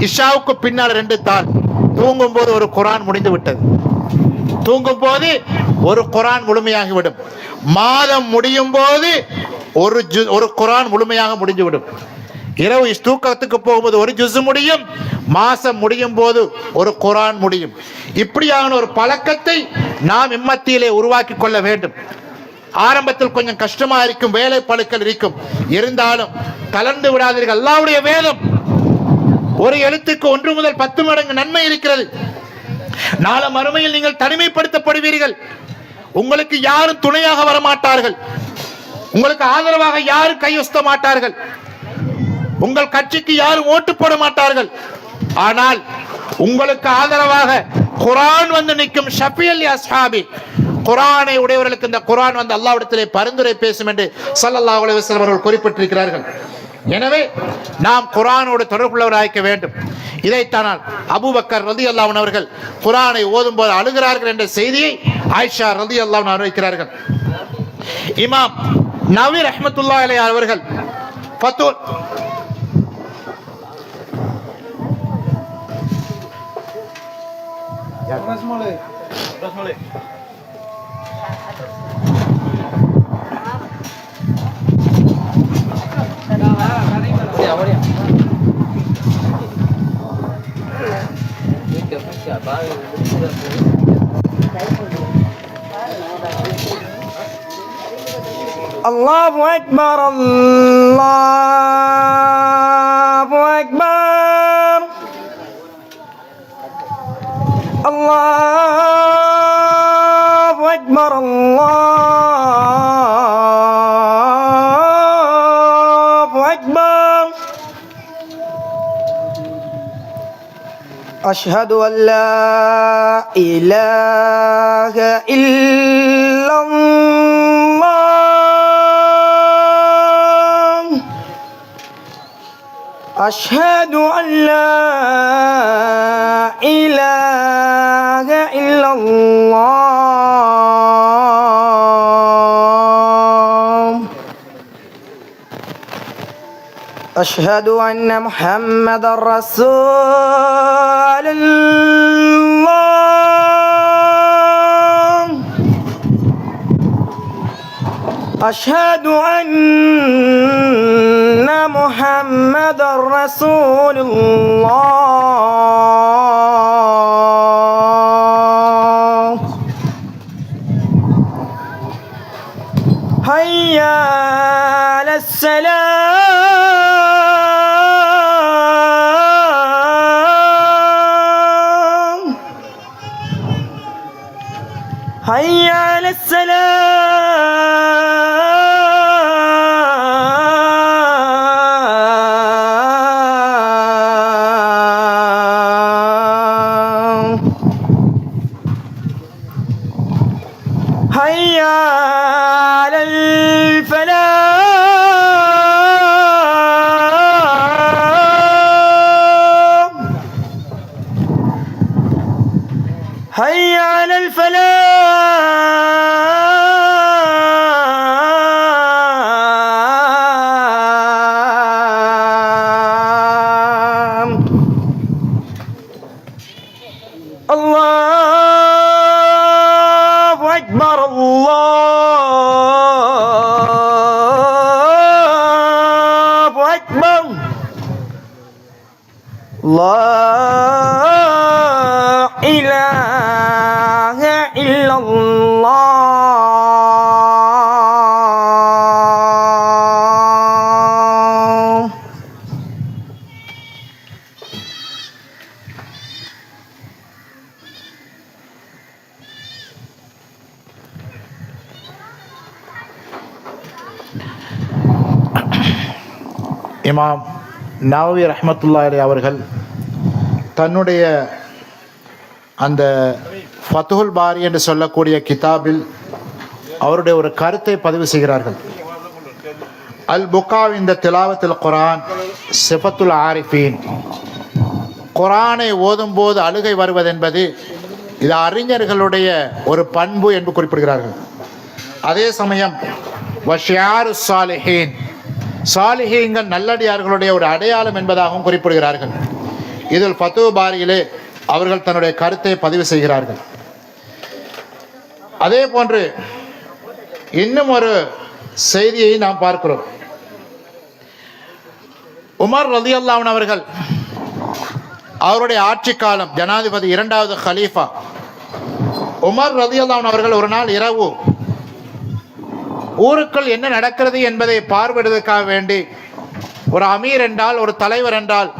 இஷாவுக்கு பின்னால் 2 தாள். தூங்கும் போது ஒரு குர்ஆன் முடிந்து விட்டது. தூங்கும் போது ஒரு குர்ஆன் முழுமையாகிவிடும். மாதம் முடியும் போது ஒரு குர்ஆன் முழுமையாக முடிந்துவிடும். இரவு தூக்கத்துக்கு போகும்போது ஒரு ஜுஸ் முடியும், மாசம் முடியும் போது ஒரு குர்ஆன் முடியும். இப்படியான ஒரு பழக்கத்தை நாம் இம்மத்தியிலே உருவாக்கி கொள்ள வேண்டும். ஆரம்பத்தில் கொஞ்சம் கஷ்டமா இருக்கும், வேலை பழுக்கள் இருக்கும், இருந்தாலும் கலந்து விடாதீர்கள். அல்லாஹ்வுடைய வேதம், ஒரு எழுத்துக்கு 1 முதல் 10 மடங்கு நன்மை இருக்கிறது. நாளை மறுமையில் நீங்கள் தனிமைப்படுத்தப்படுவீர்கள். உங்களுக்கு யாரும் துணையாக வரமாட்டார்கள், உங்களுக்கு ஆதரவாக யாரும் கையொத்த மாட்டார்கள், உங்கள் கட்சிக்கு யாரும் ஓட்டு போட மாட்டார்கள். ஆனால் உங்களுக்கு ஆதரவாக குர்ஆன் வந்து நிற்கும். ஷஃபியல் அஸ்ஹாபி, குர்ஆனை உடையவர்களுக்கு இந்த குர்ஆன் வந்து அல்லாஹ்விடத்திலே பரிந்துரை பேசும் என்று ஸல்லல்லாஹு அலைஹி வஸல்லம் அவர்கள் குறிப்பிட்டிருக்கிறார்கள். எனவே நாம் குர்ஆனோடு தொடர்புள்ளவராக வேண்டும். இதைத்தான் அபூபக்கர் ரலியல்லாஹு அன்ஹு அவர்கள் குர்ஆனை ஓதும் போது அழுகிறார்கள் என்ற செய்தியை ஆயிஷா ரலியல்லாஹு அன்ஹா அறிவிக்கிறார்கள். இமாம் நவவி ரஹ்மத்துல்லாஹி அலைஹி அவர்கள் ஃபத்துல் الله أكبر الله أكبر الله أكبر الله أكبر أشهد أن لا إله إلا الله أشهد أن لا إله إلا الله أشهد أن محمد رسول الله أشهد أن محمد رسول الله هيا على السلام هيا على السلام هيا على الفلاح هيا على الفلاح الله أكبر الله أكبر لا إله إلا الله இமாம் நவவி ரஹ்மத்துல்லாஹி அலைஹி அவர்கள் தன்னுடைய அந்த ஃபத்துல் பாரி என்று சொல்லக்கூடிய கிதாபில் அவருடைய ஒரு கருத்தை பதிவு செய்கிறார்கள். அல் புகா இந்த திலாவத்துல் குர்ஆன் சிஃபத்துல் ஆரிஃபீன், குர்ஆனை ஓதும் போது அழுகை வருவதென்பது இது அறிஞர்களுடைய ஒரு பண்பு என்று குறிப்பிடுகிறார்கள். அதே சமயம் வஷியாரு சாலிஹீன், சாலிஹீன்கள் நல்லடியார்களுடைய ஒரு அடையாளம் என்பதாகவும் குறிப்பிடுகிறார்கள். இதில் ஃபத்துல் பாரியிலே அவர்கள் தன்னுடைய கருத்தை பதிவு செய்கிறார்கள். அதே போன்று இன்னும் ஒரு செய்தியை நாம் பார்க்கிறோம். உமர் ரலியல்லாஹு அன்ஹு அவர்கள் அவருடைய ஆட்சி காலம், ஜனாதிபதி இரண்டாவது கலீஃபா உமர் ரலியல்லாஹு அன்ஹு அவர்கள் ஒரு நாள் இரவு ஊருக்குள் என்ன நடக்கிறது என்பதை பார்வையிடுவதற்காக வேண்டி ஒரு அமீர் என்றால், ஒரு தலைவர் என்றால்,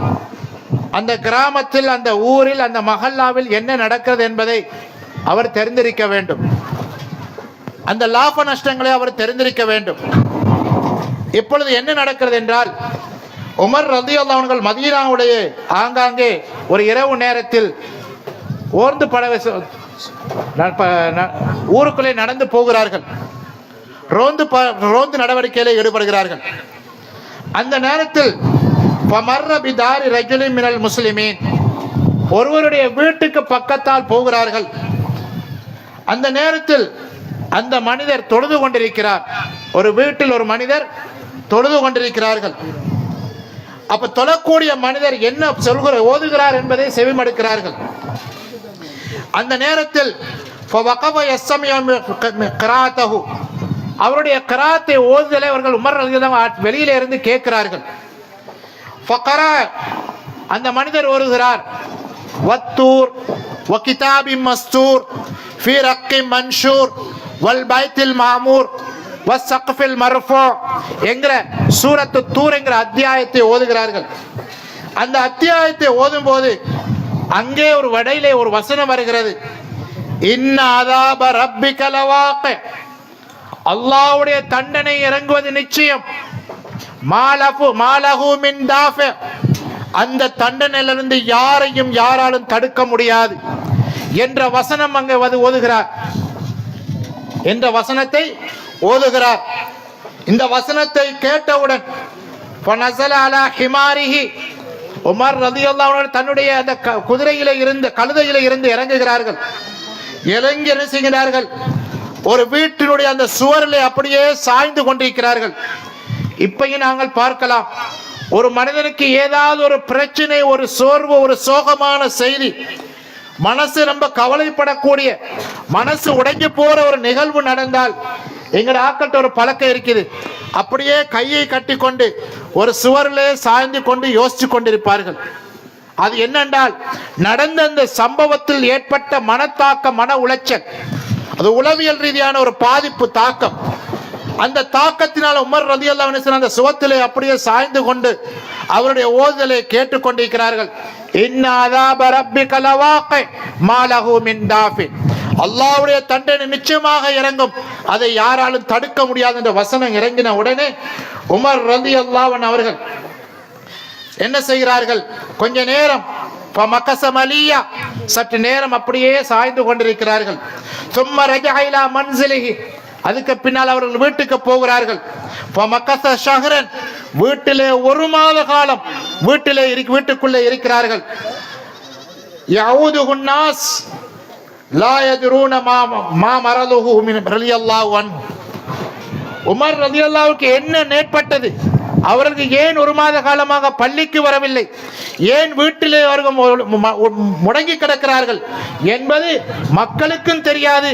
அந்த கிராமத்தில், அந்த ஊரில், அந்த மஹல்லாவில் என்ன நடக்கிறது என்பதை அவர் தெரிந்திருக்க வேண்டும். அந்த லாப நஷ்டங்களை அவர் தெரிந்திருக்க வேண்டும். இப்பொழுது என்ன நடக்கிறது என்றால், உமர் ரலியல்லாஹு அன்ஹு அவர்கள் மதீனாவுடைய ஆங்காங்கே ஒரு இரவு நேரத்தில் ஓர்ந்து ஊருக்குள்ளே நடந்து போகிறார்கள். ரோந்து நடவடிக்கையில் ஈடுபடுகிறார்கள். அந்த நேரத்தில் முஸ்லிமீன் ஒருவருடைய வீட்டுக்கு பக்கத்தால் போகிறார்கள். அந்த நேரத்தில் அந்த மனிதர் தொழுது கொண்டிருக்கிறார். ஒரு வீட்டில் ஒரு மனிதர் தொழுது கொண்டிருக்கிறார்கள். அப்ப தொழக்கூடிய மனிதர் என்ன ஓதுகிறார் என்பதை செவிமடுக்கிறார்கள். அந்த நேரத்தில் அவருடைய கிராத்தை ஓதுதலை அவர்கள் உமர் ரலியல்லாஹு வெளியில இருந்து கேட்கிறார்கள். அந்த மனிதர் ஓதுகிறார், வத்தூர் வ கிதாபின் மஸ்தூர் ஃபீ ரக்கின் மன்ஷூர் வல் பைத்தில் மாமூர் வ ஸக்ஃபில் மர்ஃபூ என்கிற சூரத்து தூர் என்கிற அத்தியாயத்தை ஓதுகிறார்கள். அந்த அத்தியாயத்தை ஓதும் போது அங்கே ஒரு வடையிலே ஒரு வசனம் வருகிறது, இன்ன அதாப ரப்பிக லவாक़ி, அல்லாஹ்வுடைய தண்டனை இறங்குவது நிச்சயம், மாலஹு மின் தாஃபி, அந்த தண்டனையிலிருந்து யாராலும் தடுக்க முடியாது என்ற வசனம் அங்கே ஓதுகிறார். என்ற வசனத்தை ஓதுகிறார். இந்த வசனத்தை கேட்டவுடன் ஃபனஸல அலா ஹிமாரிஹி, உமர் ரலியல்லாஹு அன்ஹு தன்னுடைய அந்த குதிரையிலே இருந்து கழுதையிலே இருந்து இறங்குகிறார்கள். இறங்கி என்ன செய்கிறார்கள், ஒரு வீட்டினுடைய அந்த சுவரிலே அப்படியே சாய்ந்து கொண்டிருக்கிறார்கள். இப்பயும் நாங்கள் பார்க்கலாம், ஒரு மனிதனுக்கு ஏதாவது ஒரு பிரச்சனை, ஒரு சோர்வு, ஒரு சோகமான செய்தி, மனசு ரொம்ப கவலைப்படக்கூடிய, மனசு உடைஞ்சு போற ஒரு நிகழ்வு நடந்தால் எங்கட ஆக்கள்கிட்ட ஒரு பழக்கம் இருக்குது, அப்படியே கையை கட்டி கொண்டு ஒரு சுவரிலே சாய்ந்து கொண்டு யோசிச்சு கொண்டிருப்பார்கள். அது என்னென்றால், நடந்த அந்த சம்பவத்தில் ஏற்பட்ட மனத்தாக்கம், மன உளைச்சல், அது உளவியல் ரீதியான ஒரு பாதிப்பு, தாக்கம். அந்த தாக்கத்தினால் உமர் ரலியல்லாஹு அன்ஹு அந்த சுவத்திலே அப்படியே சாய்ந்து கொண்டு அவருடைய ஓதுதலை கேட்டுக்கொண்டிருக்கிறார்கள். இன்ன அதாப ரப்பிக லவாक़ி மாலஹு மின் தாஃபி, அல்லாஹ்வுடைய தண்டனை நிச்சயமாக இறங்கும், அதை யாராலும் தடுக்க முடியாது என்ற வசனம் இறங்கின உடனே உமர் ரலியல்லாஹு அன்ஹு அவர்கள் என்ன செய்கிறார்கள், கொஞ்ச நேரம் ஃபமகஸமலியா, சற்று நேரம் அப்படியே சாய்ந்து கொண்டிருக்கிறார்கள். சும்ம ரஜஅ இலா மன்சிலிஹி, அதுக்கு பின்னால் அவர்கள் வீட்டுக்கு போகிறார்கள். ஃபமகஸ ஷஹ்ரன், வீட்டிலே ஒரு மாத காலம் வீட்டுக்குள்ளே இருக்கிறார்கள். யஊதுஹு நாஸ் லா யத்ரூன மா மரலுஹு மின் ரலியல்லாஹு அன்ஹு, உமர் ரலியல்லாஹுக்கு என்ன நேர்பட்டது, அவர்கள் ஏன் ஒரு மாத காலமாக பள்ளிக்கு வரவில்லை, ஏன் வீட்டிலே அவர்கள் முடங்கி கிடக்கிறார்கள் என்பது மக்களுக்கும் தெரியாது,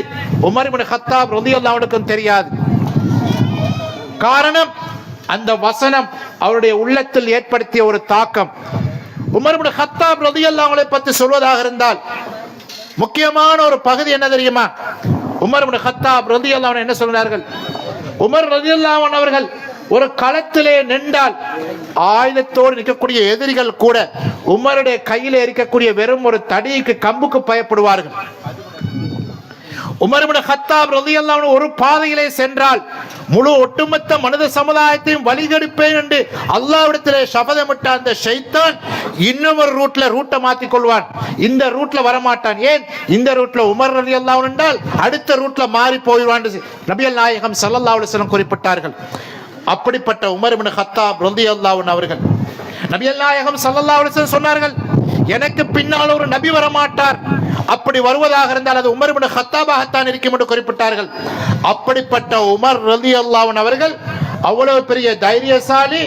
உமர் இப்னு கத்தாப் ரலியல்லாஹு அன்ஹுக்கும் தெரியாது. காரணம், அந்த வசனம் அவருடைய உள்ளத்தில் ஏற்படுத்திய ஒரு தாக்கம். உமர் இப்னு கத்தாப் ரலியல்லாஹு அன்ஹு பற்றி சொல்வதாக இருந்தால் முக்கியமான ஒரு பகுதி என்ன தெரியுமா? உமர் இப்னு கத்தாப் ரலியல்லாஹு அன்ஹு என்ன சொல்கிறார்கள், உமர் ரலியல்லாஹு அன்ஹு அவர்கள் ஒரு களத்திலே நின்றால் ஆயுதத்தோடு நிற்கக்கூடிய எதிரிகள் கூட உமருடைய கையிலே இருக்கக்கூடிய வெறும் ஒரு தடிக்கு, கம்புக்கு பயப்படுவார்கள். உமர் இப்னு கத்தாப் ரலியல்லாஹு அன்ஹு ஒரு பாதையிலே சென்றால் முழு ஒட்டுமொத்த மனித சமுதாயத்தையும் வழிகெடுப்பேன் என்று அல்லாஹ்விடத்திலே சபதமிட்ட அந்த ஷைத்தான் இன்னொரு ரூட்டை மாற்றிக் கொள்வான். இந்த ரூட்ல வரமாட்டான். ஏன்? இந்த ரூட்ல உமர் ரலியல்லாஹு அன்ஹு என்றால் அடுத்த ரூட்ல மாறி போயிடுவான் நபிகள் நாயகம் ஸல்லல்லாஹு அலைஹி வஸல்லம் குறிப்பிட்டார்கள். அப்படிப்பட்ட உமர் இப்னு கத்தாப் ரலியல்லாஹு அன்ஹு அவர்கள் நபிகள் நாயகம் ஸல்லல்லாஹு அலைஹி வஸல்லம் சொன்னார்கள், எனக்கு பின்னால் ஒரு நபி வரமாட்டார், அப்படி வருவதாக இருந்தால் அது உமர் இப்னு கத்தாபாகத்தான் இருக்கும் என்று குறிப்பிட்டார்கள். அப்படிப்பட்ட உமர் ரலியல்லாஹு அன்ஹு அவர்கள் அவ்வளவு பெரிய தைரியசாலி,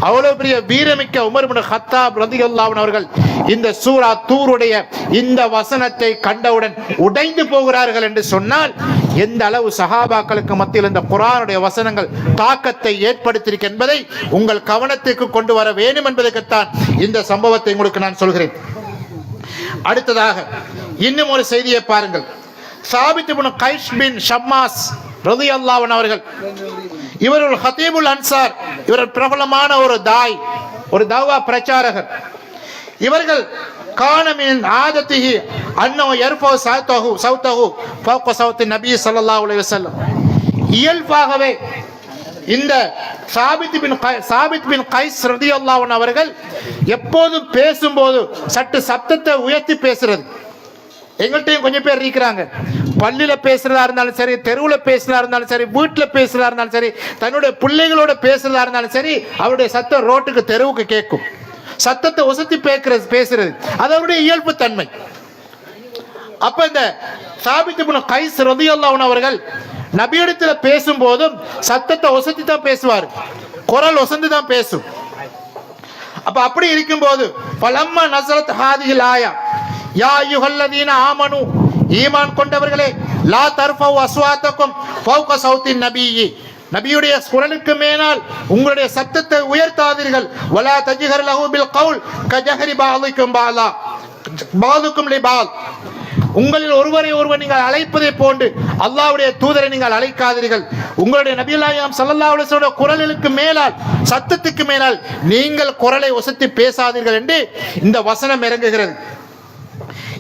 அவ்வளவு பெரிய வீரமிக்க உமர் இப்னு கத்தாப் ரலியல்லாஹு அன்ஹு அவர்கள் இந்த சூரா தூருடைய இந்த வசனத்தை கண்டவுடன் உடைந்து போகிறார்கள் என்று சொன்னால் எந்த அளவு சஹாபாக்களுக்கு மத்தியில் இந்த குர்ஆனுடைய வசனங்கள் தாக்கத்தை ஏற்படுத்தியிருக்கு என்பதை உங்கள் கவனத்திற்கு கொண்டு வர வேண்டும் என்பதற்குத்தான் இந்த சம்பவத்தை உங்களுக்கு நான் சொல்கிறேன். அடுத்ததாக இன்னும் ஒரு செய்தியை பாருங்கள். சாபித் இப்னு கைஸ் பின் ஷம்மாஸ் ரலியல்லாஹு அன்ஹு அவர்கள், இவர் ஒரு ஹதீபுல் அன்சார், இவர் பிரபலமான ஒரு தாய், ஒரு தவா பிரச்சாரகர். இவர்கள் கானமின் ஆதத்திஹி அன்னஹு யர்ஃபு சௌத்தஹு ஃபௌக சௌத்தி நபி ஸல்லல்லாஹு அலைஹி வஸல்லம், இயல்பாகவே இந்த சாபித் பின் கைஸ் ரலியல்லாஹு அன்ஹு அவர்கள் எப்போதும் பேசும்போது சற்று சத்தத்தை உயர்த்தி பேசுறது. எங்கள்கிட்டயும் கொஞ்சம் பேர் இருக்கிறாங்க, பள்ளியில பேசுறதா இருந்தாலும் சரி, தெருவில் பேசுறதா இருந்தாலும் சரி, வீட்டில் பேசுறதா இருந்தாலும் சரி, தன்னுடைய பிள்ளைகளோட பேசுறதா இருந்தாலும் சரி, அவருடைய சத்தம் ரோட்டுக்கு தெருவுக்கு கேட்கும். சத்தத்தை ஒசத்தி பேசுறது அது அவருடைய இயல்பு தன்மை. அப்ப இந்த சாபித் பின் கைஸ் ரலியல்லாஹு அன்ஹு அவர்கள் நபியிடத்துல பேசும்போதும் சத்தத்தை ஒசத்தி தான் பேசுவார், குரல் ஒசந்து தான் பேசும். அப்ப அப்படி இருக்கும்போது பலம்மா நஸரத் ஹாதிஹில் ஆயா யா அய்யுஹல்லதீன ஆமனு, ஈமான் கொண்டவர்களே, லா தர்ஃபவு அஸ்வாத்தக்கும் ஃபௌக சௌத்தின் நபியி, நபியுடைய குரலுக்கு மேலால் உங்களுடைய சத்தத்தை உயர்த்தாதீர்கள். வலா தஜ்ஹர் லஹு பில் கவுல் கஜஹரி பாதுக்கும் பாலா பாதுக்கும் லிபால், உங்களில் ஒருவரை ஒருவர் நீங்கள் அழைப்பதை போன்று அல்லாஹ்வுடைய தூதரை நீங்கள் அழைக்காதீர்கள். உங்களுடைய நபியுல்லாஹி ஸல்லல்லாஹு அலைஹி வஸல்லம் குரலுக்கு மேலால், சத்தத்துக்கு மேலால் நீங்கள் குரலை ஒசத்தி பேசாதீர்கள் என்று இந்த வசனம் இறங்குகிறது.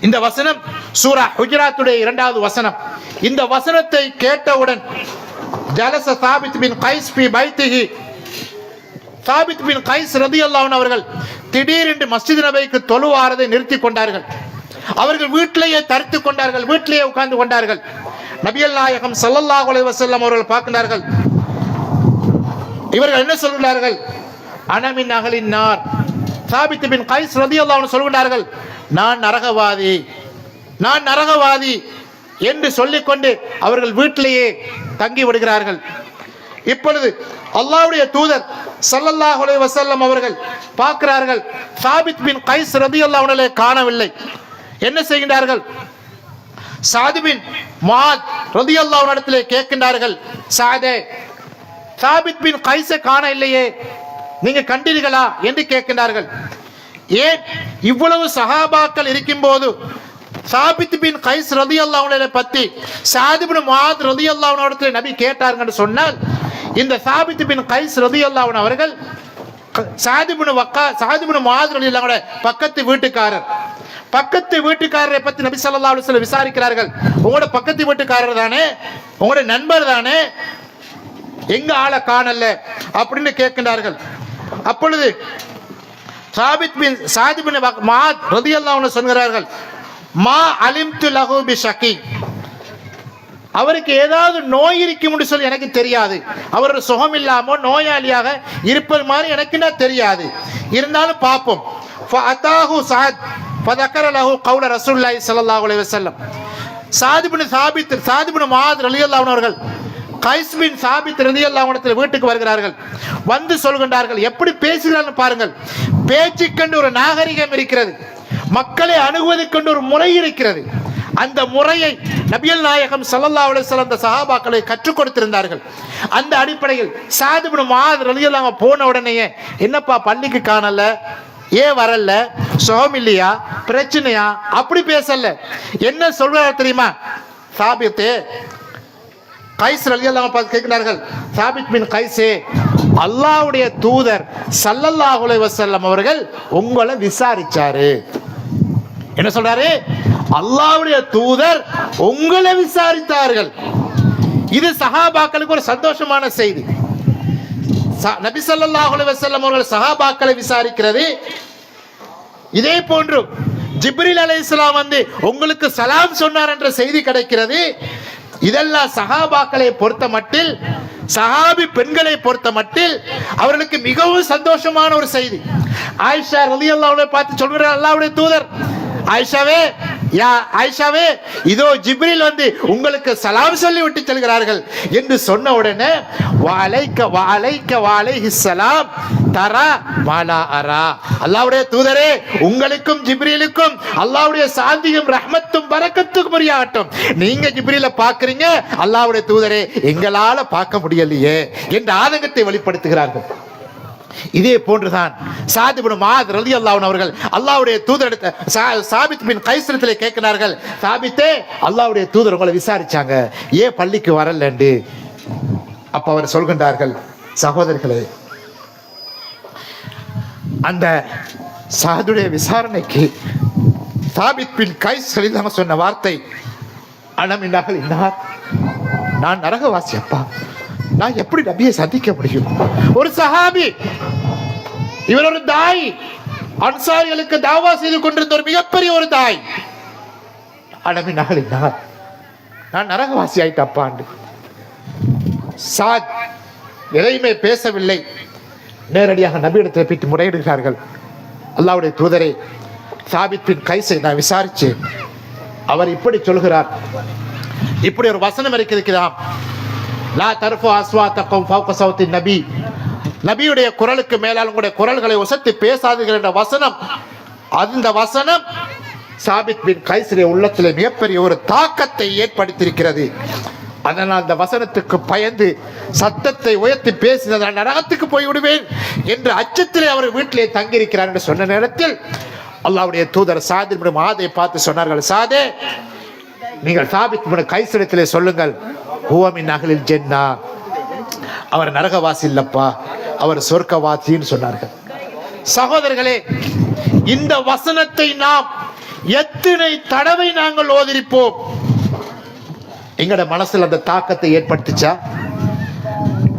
இந்த வசனம் சூரா ஹுஜராத்துடைய 2வது வசனம். இந்த வசனத்தை கேட்டவுடன் ஜலச சாபித் பின் கைஸ் ஃபி பைத்திஹி, சாபித் பின் கைஸ் ரலியல்லாஹு அன்ஹு அவர்கள் திடீரென்று மஸ்ஜித் நபவிக்கு தொழுவாரதை நிறுத்தி கொண்டார்கள். அவர்கள் வீட்டிலேயே தரித்து கொண்டார்கள், வீட்டிலேயே உட்கார்ந்து கொண்டார்கள். நபிகள் நாயகம் ஸல்லல்லாஹு அலைஹி வஸல்லம் அவர்கள் பார்க்கிறார்கள். இவர்கள் என்ன சொல்கிறார்கள்? அனமின் அகலின் நார். சாபித் பின் கைஸ் ரலியல்லாஹு அன்ஹு சொல்கிறார்கள், நான் நரகவாதி, நான் நரகவாதி என்று சொல்லிக்கொண்டு அவர்கள் வீட்டிலேயே தங்கி விடுகிறார்கள். இப்பொழுது அல்லாஹ்வுடைய தூதர் ஸல்லல்லாஹு அலைஹி வஸல்லம் அவர்கள் பார்க்கிறார்கள், சாபித் பின் கைஸ் ரலியல்லாஹு அன்ஹு காணவில்லை. என்ன செய்கின்றார்கள்? சாத் பின் முஆத் ரலியல்லாஹு அன்ஹு இடத்திலே கேட்கின்றார்கள், சாதே, சாபித் பின் கைஸை காண இல்லையே, நீங்க கண்டீர்களா என்று கேட்கின்றார்கள். ஏன் இவ்வளவு சஹாபாக்கள் இருக்கும்போது சாபித் பின் கைஸ் ரலியல்லாஹு அன்ஹு பத்தி சாத் பின் முஆத் ரலியல்லாஹு அன்ஹு இடத்திலே நபி கேட்டார்கள் சொன்னால், இந்த சாபித் பின் கைஸ் ரலியல்லாஹு அன்ஹு அவர்கள் சாத் பின் முஆத் ரலியல்லாஹு அன்ஹு பக்கத்து வீட்டுக்காரர். பக்கத்து வீட்டுக்காரரை பத்தி நபி ஸல்லல்லாஹு அலைஹி வஸல்லம் விசாரிக்கிறார்கள். உங்களோட பக்கத்து வீட்டுக்காரர் தானே, உங்களோட நண்பர் தானே, எங்க ஆளை காணல அப்படின்னு கேட்கின்றார்கள். அப்பொழுது சாத் பின் முஆத் ரலியல்லாஹு அன்ஹு சொல்கிறார்கள், மா அலிம்து லஹு பிஷகி, அவருக்கு ஏதாவது நோய் இருக்கும் என்று சொல்லி எனக்கு தெரியாது. அவர் சுகம் இல்லாம நோயாளியாக இருப்பது மாதிரி எனக்கு தெரியாது, இருந்தாலும் பார்ப்போம். ஃபஅதாஹு சாத் ஃபதக்கர லஹு கௌல ரசூலுல்லாஹி ஸல்லல்லாஹு அலைஹி வஸல்லம். சாத் பின் முஆத் ரலியல்லாஹு அன்ஹு அவர்கள் கைஸ் பின் சாபித் ரலியல்லாஹு அன்ஹு வீட்டுக்கு வருகிறார்கள். வந்து சொல்கின்றார்கள், எப்படி பேசுகிறார்கள் பாருங்கள். பேச்சுக்கென்று ஒரு நாகரிகம் இருக்கிறது, மக்களை அணுகுவதற்கென்று ஒரு முறை இருக்கிறது. அந்த முறையை நபிகள் நாயகம் ஸல்லல்லாஹு அலைஹி வஸல்லம் அந்த சஹாபாக்களை கற்றுக் கொடுத்திருந்தார்கள். அந்த அடிப்படையில் சாத் பின் முஆத் ரலியல்லாஹு அன்ஹு போன உடனேயே, என்னப்பா பள்ளிக்கு காணல, ஏன் வரல, சுகம் இல்லையா, பிரச்சனையா, அப்படி பேசல. என்ன சொல்றாரு தெரியுமா? சாபித்தே, கைஸ் ரலியல்லாஹு அன்ஹு கேட்கிறார்கள், சாபித் பின் கைஸே, அல்லாஹ்வுடைய தூதர் ஸல்லல்லாஹு அலைஹி வஸல்லம் அவர்கள் உங்களை விசாரிச்சாரு. என்ன சொல்றாரு? அல்லாஹ்வுடைய தூதர் உங்களை விசாரித்தார்கள். இது சஹாபாக்களுக்கு ஒரு சந்தோஷமான செய்தி. நபி ஸல்லல்லாஹு அலைஹி வஸல்லம் அவர்கள் சஹாபாக்களை விசாரிக்கிறது. இதே போன்று ஜிப்ரீல் அலைஹிஸ்ஸலாம் வந்து உங்களுக்கு சலாம் சொன்னார் என்ற செய்தி கிடைக்கிறது. இதெல்லாம் சஹாபாக்களை பொறுத்த மட்டில், சஹாபி பெண்களை பொறுத்த மட்டில் அவர்களுக்கு மிகவும் சந்தோஷமான ஒரு செய்தி. ஆயிஷா ரலியல்லாஹு அன்ஹா பார்த்து சொல்கிறார், அல்லாஹ்வுடைய தூதர், ஆயிஷாவே, யா ஆயிஷாவே, இதோ ஜிப்ரீல் வந்து உங்களுக்கு சலாம் சொல்லி விட்டு செல்கிறார்கள் என்று சொன்ன உடனே, வலைக்க வலைக்க வலைஹிஸ்ஸலாம் தரா மாலா அரா, அல்லாஹ்வுடைய தூதரே, உங்களுக்கும் ஜிப்ரீலுக்கும் அல்லாஹ்வுடைய சாந்தியும் ரஹ்மத்தும் பரக்கத்தும் புரியாகட்டும். நீங்க ஜிப்ரீலை பார்க்கறீங்க, அல்லாஹ்வுடைய தூதரே எங்களால பார்க்க முடியலையே என்ற ஆதங்கத்தை வெளிப்படுத்துகிறார்கள். இதே போன்றுதான் சாத் பின் முஆத் ரலியல்லாஹு அன்ஹு அவர்கள் அல்லாஹ்வுடைய தூதரிடத்தை சாபித் பின் கைஸ் இடத்திலே கேட்கிறார்கள், சாபித்தே, அல்லாஹ்வுடைய தூதர் உங்களை விசாரிச்சாங்க, ஏன் பள்ளிக்கு வரலன்னு. அப்ப அவர் சொல்கின்றார்கள், சகோதரர்களே, அந்த சாதுடைய விசாரணைக்கு சாபித் பின் கைஸ் ரலியல்லாஹு சொன்ன வார்த்தை, அனமின் அகலின் நார், நான் நரகவாசி அப்பா, நான் எப்படி நபியை சந்திக்க முடியும்? ஒரு சஹாபி, இவர் ஒரு தாய், அன்சாரிகளுக்கு தாவா செய்து கொண்டிருந்த ஒரு மிகப்பெரிய ஒரு தாய். அடமி நாளினார் நான் நரகவாசி ஆயிட்டப்பாண்டு. சாத் எதையுமே பேசவில்லை, நேரடியாக நபியிடத்தில் போயிட்டு முறையிடுகிறார்கள். அல்லாஹ்வுடைய தூதரே, சாபித் பின் கைஸை நான் விசாரிச்சேன், அவர் இப்படி சொல்கிறார், இப்படி ஒரு வசனம் இருக்கிறாம், லா தர்ஃபு அஸ்வாத்தக்கும் ஃபௌக சௌத்தி நபி, நபியுடைய குரலுக்கு மேலால் உங்களுடைய குரல்களை உசத்தி பேசாதீர்கள் என்ற வசனம். அந்த வசனம் சாபித் பின் கைஸுடைய உள்ளத்திலே மிகப்பெரிய ஒரு தாக்கத்தை ஏற்படுத்தியிருக்கிறது. அதனால் அந்த வசனத்துக்கு பயந்து சத்தத்தை உயர்த்தி பேசினதால் நரகத்துக்கு போய் விடுவேன் என்ற அச்சத்திலே அவர் வீட்டிலே தங்கியிருக்கிறார் என்று சொன்ன நேரத்தில் அல்லாஹ்வுடைய தூதர் சாத் இப்னு முஆதை பார்த்து சொன்னார்கள், சாதே, நீங்கள் சாபித் இப்னு கைஸிடத்திலே சொல்லுங்கள், ஹுவ மின் அஹ்லில் ஜன்னah, அவர் நரகவாசி இல்லப்பா, அவர் சொர்க்கவாசின்னு சொன்னார்கள். சகோதரர்களே, இந்த வசனத்தை நாம் எத்தனை தடவை நாங்கள் ஓதிருப்போம்? எங்கட மனசில் அந்த தாக்கத்தை ஏற்படுத்திச்சா?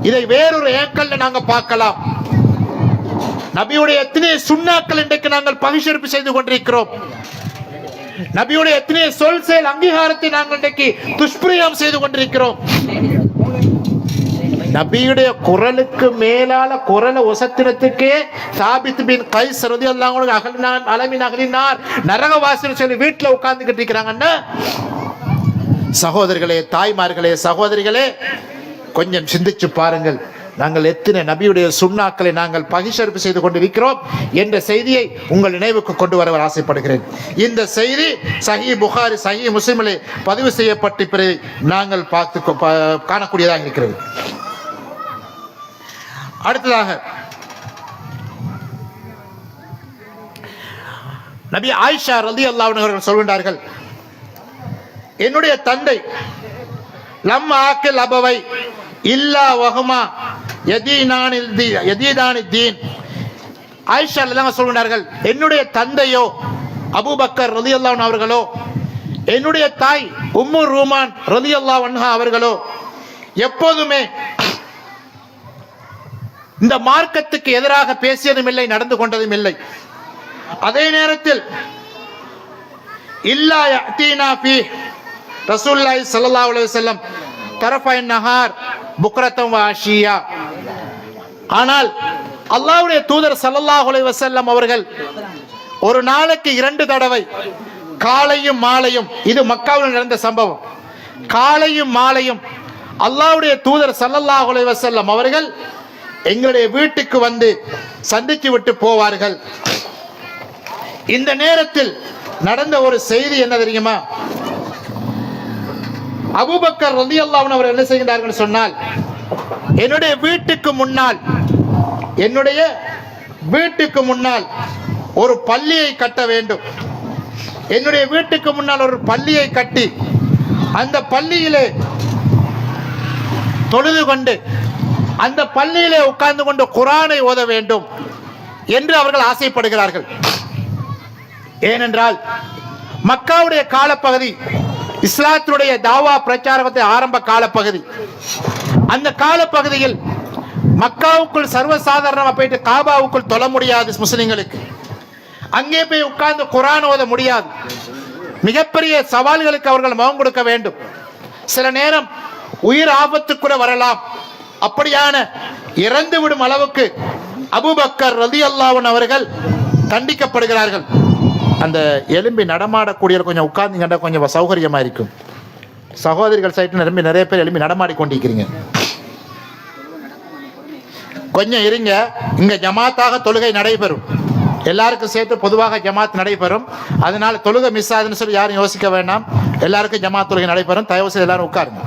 இதை வேறொரு ஏக்கல்ல நாங்க பார்க்கலாம். நபியுடைய எத்தனை சுண்ணாக்கள் இன்றைக்கு நாங்கள் பகிஷரிப்பு செய்து கொண்டிருக்கிறோம். நபியுடைய எத்தனை சொல் செயல் அங்கீகாரத்தை நாங்கள் இன்றைக்கு துஷ்பிரயோகம் செய்து கொண்டிருக்கிறோம். நபியுடைய குரலுக்கு மேலால குரலை ஒசத்தினத்துக்கே சாபித் பின் கைஸ் ரலியல்லாஹு அன்ஹு அகலினார் அலமின் அகலினார் நரகவாசின்னு சொல்லி வீட்டில் உட்கார்ந்துகிட்டு இருக்கிறாங்கன்னா, சகோதரர்களே, தாய்மார்களே, சகோதரிகளே, கொஞ்சம் சிந்திச்சு பாருங்கள். நாங்கள் எத்தனை நபியுடைய சுண்ணாக்களை நாங்கள் பகிஷரிப்பு செய்து கொண்டிருக்கிறோம் என்ற செய்தியை உங்கள் நினைவுக்கு கொண்டு வர ஆசைப்படுகிறேன். இந்த செய்தி சஹீஹ் புகாரி, சஹீஹ் முஸ்லிமிலே பதிவு செய்யப்பட்டு பிறகு நாங்கள் காணக்கூடியதாக இருக்கிறது. அடுத்ததாக நபி ஆயிஷா ரலியல்லாஹு அன்ஹா அவர்கள் சொல்கின்றார்கள், என்னுடைய தந்தை லம் ஆக்கில் அபவை இல்லா வஹுமா யதீனானி தீன். ஆயிஷா ரலியல்லாஹு சொல்கின்றார்கள், என்னுடைய தந்தையோ அபூபக்கர் ரலியல்லாஹு அன்ஹு அவர்களோ, என்னுடைய தாய் உம்மு ரூமான் ரலியல்லாஹு அன்ஹா அவர்களோ எப்போதுமே இந்த மார்க்கத்துக்கு எதிராக பேசியதும் இல்லை, நடந்து கொண்டதும் இல்லை. அதே நேரத்தில் இல்லா யஅதீனா ஃபீ ரசூலுல்லாஹி ஸல்லல்லாஹு அலைஹி வஸல்லம் தரஃபைன் நஹார் புக்ரத்தம் வ அஷியா. ஆனால் அல்லாஹ்வுடைய தூதர் ஸல்லல்லாஹு அலைஹி வஸல்லம் அவர்கள் ஒரு நாளைக்கு 2 தடவை காலையும் மாலையும், இது மக்காவில் நடந்த சம்பவம், காலையும் மாலையும் அல்லாஹ்வுடைய தூதர் ஸல்லல்லாஹு அலைஹி வஸல்லம் அவர்கள் எங்களுடைய வீட்டுக்கு வந்து சந்தித்து விட்டு போவார்கள். இந்த நேரத்தில் நடந்த ஒரு செய்தி என்ன தெரியுமா? அபூபக்கர் ரலியல்லாஹு அன்ஹு அவர்கள் என்ன செய்கிறார்கள் சொன்னால், என்னுடைய வீட்டுக்கு முன்னால் ஒரு பள்ளியை கட்ட வேண்டும். என்னுடைய வீட்டுக்கு முன்னால் ஒரு பள்ளியை கட்டி அந்த பள்ளியிலே தொழுது கொண்டு அந்த பள்ளியிலே உட்கார்ந்து கொண்டு குர்ஆனை ஓத வேண்டும் என்று அவர்கள் ஆசைப்படுகிறார்கள். ஏனென்றால் மக்காவுடைய காலப்பகுதி இஸ்லாத்தினுடைய தாவா பிரச்சாரத்தை ஆரம்ப காலப்பகுதி. அந்த காலப்பகுதியில் மக்காவுக்குள் சர்வசாதாரணமாக போயிட்டு காபாவுக்குள் தொழ முடியாது முஸ்லிம்களுக்கு. அங்கே போய் உட்கார்ந்து குர்ஆன் ஓத முடியாது. மிகப்பெரிய சவால்களுக்கு அவர்கள் முகம் கொடுக்க வேண்டும். சில நேரம் உயிர் ஆபத்து கூட வரலாம். அப்படியான இறந்து விடும் அளவுக்கு அபூபக்கர் ரலியல்லாஹு அன்ஹு அவர்கள் தண்டிக்கப்படுகிறார்கள். அந்த எலும்பி நடமாடக்கூடிய கொஞ்சம் உட்கார்ந்து கொஞ்சம் சௌகரியமா இருக்கும். சகோதரிகள் சைட்டு நிரம்பி நிறைய பேர் எலும்பி நடமாடி கொண்டிருக்கிறீங்க, கொஞ்சம் இருங்க. இங்க ஜமாத்தாக தொழுகை நடைபெறும், எல்லாருக்கும் சேர்த்து பொதுவாக ஜமாத் நடைபெறும். அதனால தொழுகை மிஸ் ஆகுதுன்னு சொல்லி யாரும் யோசிக்க வேண்டாம். எல்லாருக்கும் ஜமாத் தொழுகை நடைபெறும். தயவு செய்து எல்லாரும் உட்காருங்க.